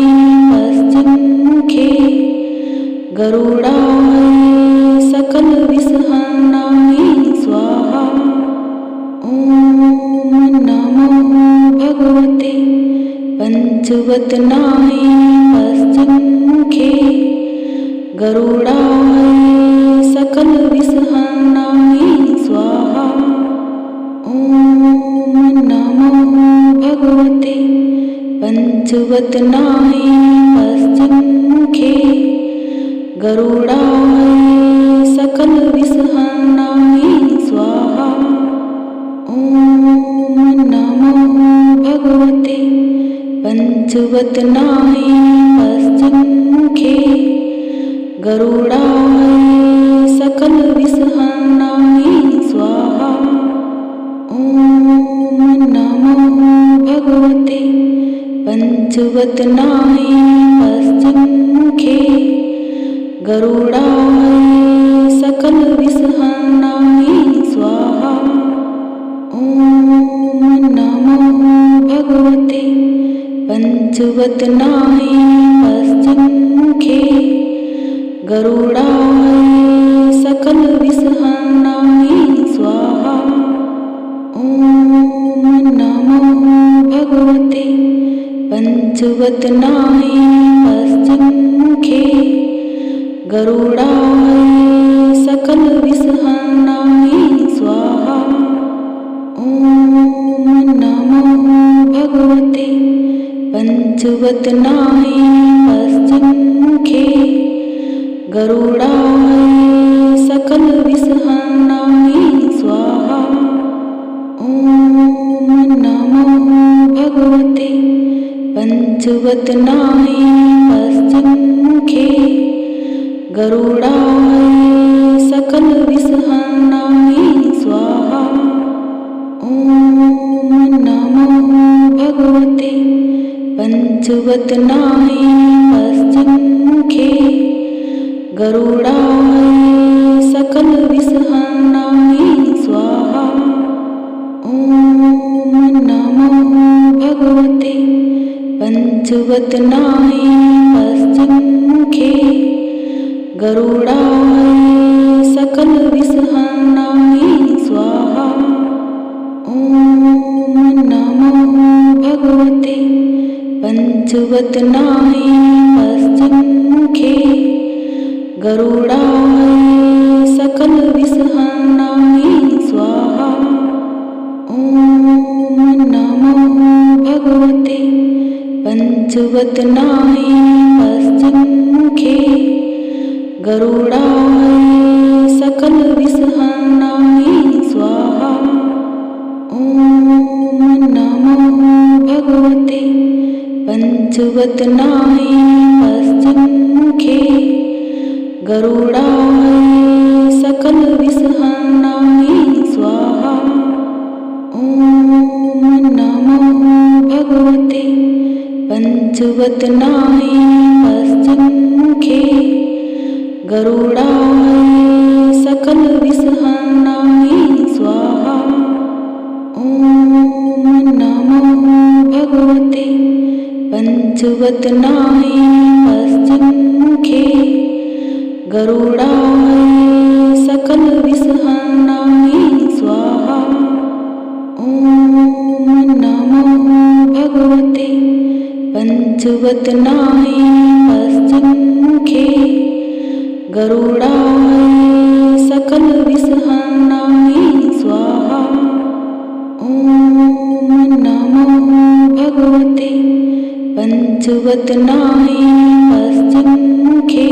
पश्चिममुखे गरुडाय सकलविषहरणाय स्वाहा। ॐ नमो भगवते पंचवदनाय पश्चिममुखे गरुडाय सकलविषहरणाय स्वाहा। ॐ नमो भगवते पंचवदनाय पश्चिममुखे गरुडाय सकलविषहरणाय स्वाहा। ॐ नमो भगवते पंचवत नाही पश्चिममुखे गरुडाय सकल विषहरणाय स्वाहा। ओम नमो भगवते पंचवत नाही पश्चिममुखे गरुडाय सकल विषहरणाय स्वाहा। ओम नमो भगवते पंचवत नाही पश्चिममुखे गरुडाय सकल विषहरणाय स्वाहा। ओम नमो भगवते पंचवत नाही पश्चिममुखे गरुडाय सकल विषहरणाय स्वाहा। ओम नमो भगवते पंचवत नाही पश्चिममुखे गरुडाय सकल विषहरणाय स्वाहा। ओम नमो भगवते पंचवत नाही पश्चिममुखे गरुडाय सकल विषहरणाय स्वाहा। ओम नमो भगवते पंचवत नाही पश्चिममुखे गरुडाय सकल विषहरणाय स्वाहा। ओम नमो भगवते पंचवत नाही पश्चिममुखे गरुडाय सकल विषहरणाय स्वाहा। ओम नमो भगवते पंचवत नाही पश्चिममुखे गरुडाय सकल विषहरणाय स्वाहा। ओम नमो भगवते पंचवत नाही पश्चिममुखे गरुडाय सकल विषहरणाय स्वाहा। ओम नमो भगवते पंचवत नाही पश्चिममुखे गरुडाय सकल विषहरणाय स्वाहा। ओम नमो भगवते पंचवत नाही पश्चिममुखे गरुडाय सकल विषहरणाय स्वाहा। ओम नमो भगवते पंचवत नाही पश्चिममुखे गरुडाय सकल विषहरणाय स्वाहा। ओम नमो भगवते पंचवत नाही पश्चिममुखे गरुडाय सकल विषहरणाय स्वाहा। ओम नमो भगवते पंचवत नाही पश्चिममुखे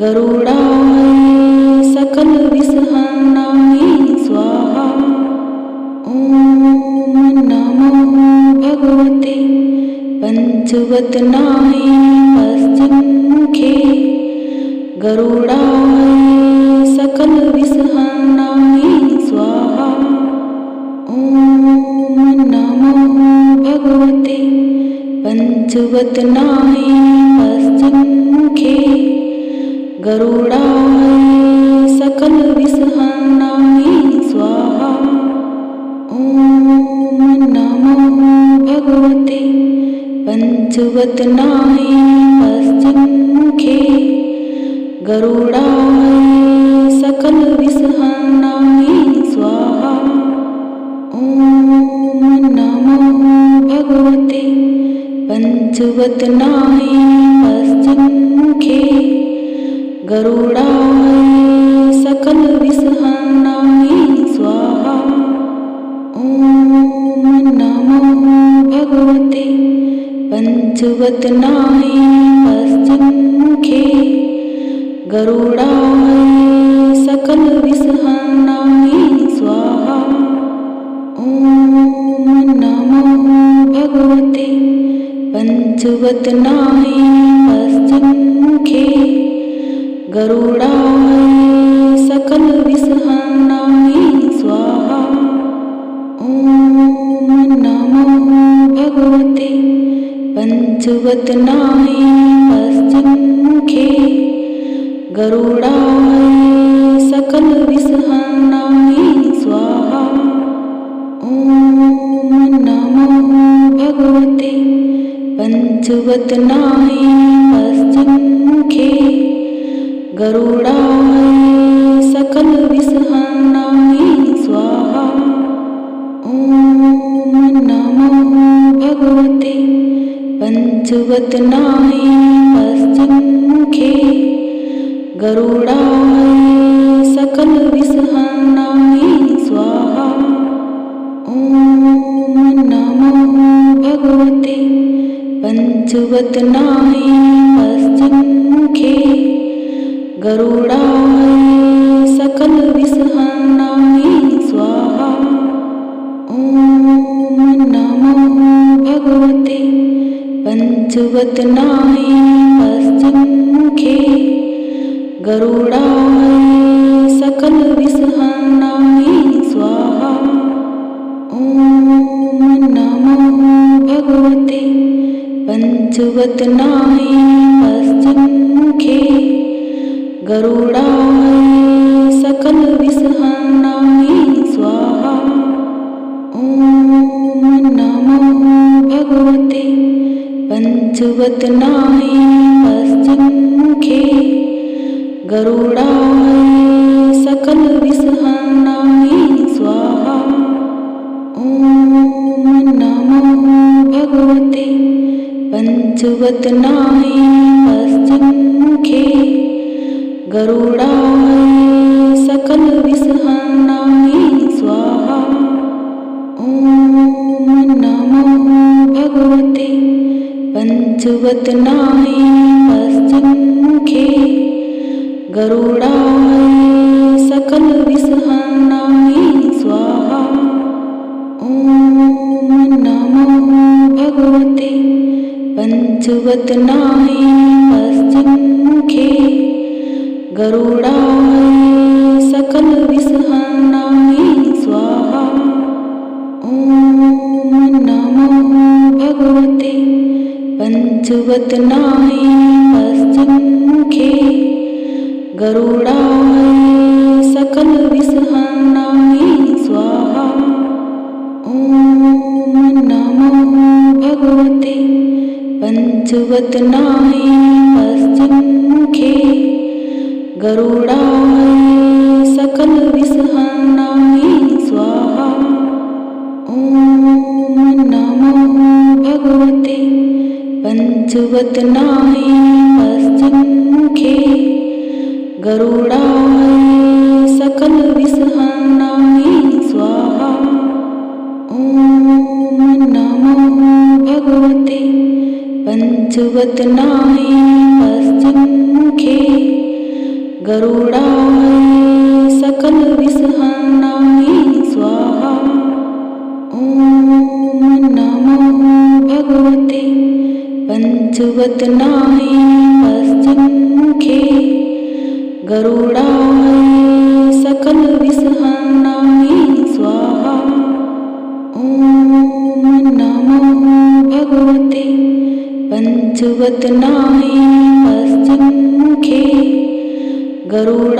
गरुडाय सकल विषहरणाय स्वाहा। ओम नमो भगवते पंचवत नाही पश्चिममुखे गरुडाय सकल विषहरणाय स्वाहा। ओम नमो भगवते पंचवत नाही पश्चिममुखे गरुडाय सकल विषहरणाय स्वाहा। ओम नमो भगवते पंचवत नाही पश्चिममुखे गरुडाय सकल विषहरणाय स्वाहा। ओम नमो भगवते पंचवत नाही पश्चिममुखे गरुडाय सकल विषहरणाय स्वाहा। ओम नमो भगवते पंचवत नाही पश्चिममुखे गरुडाय सकल विषहरणाय स्वाहा। ओम नमो भगवते पंचवदनाय पश्चिममुखे गरुडाय सकलविषहरणाय स्वाहा। ॐ नमो भगवते पंचवदनाय पश्चिममुखे गरुडाय सकलविषहरणाय स्वाहा। ॐ नमो भगवते पंचवदनाय पश्चिममुखे गरुडाय सकलविषहरणाय स्वाहा। ॐ नमो भगवते पंचवदनाय पश्चिममुखे गरुडाय सकलविषहरणाय स्वाहा। ॐ नमो भगवते पंचवदनाय पश्चिममुखे गरुडाय सकलविषहरणाय स्वाहा। ॐ नमो भगवते पंचवदनाय पश्चिममुखे गरुडाय सकलविषहरणाय स्वाहा। ॐ नमो भगवते पंचवदनाय पश्चिममुखे गरुडाय सकलविषहरणाय स्वाहा। ॐ नमो भगवते पंचवदनाय पश्चिममुखे गरुडाय सकलविषहरणाय स्वाहा। ॐ नमो भगवते पंचवदनाय पश्चिममुखे गरुडाय सकलविषहरणाय स्वाहा। ॐ नमो भगवते पंचवदनाय पश्चिममुखे गरुडाय सकलविषहरणाय स्वाहा। ॐ नमो भगवते पंचवदनाय पश्चिममुखे गरुडाय सकलविषहरणाय स्वाहा। ॐ नमो भगवते पंचवदनाय पश्चिममुखे गरुडाय सकलविषहरणाय स्वाहा। ॐ नमो भगवते पंचवदनाय पश्चिममुखे गरुडाय सकलविषहरणाय स्वाहा। ॐ नमो भगवते पंचवदनाय पश्चिममुखे गरुडाय सकलविषहरणाय स्वाहा। ॐ नमो भगवते पंचवदनाय पश्चिममुखे गरुडाय सकलविषहरणाय स्वाहा। ॐ नमो भगवते पंचवदनाय पश्चिममुखे गरुडाय सकलविषहरणाय स्वाहा। ॐ नमो भगवते पंचवदनाय पश्चिममुखे गरुडाय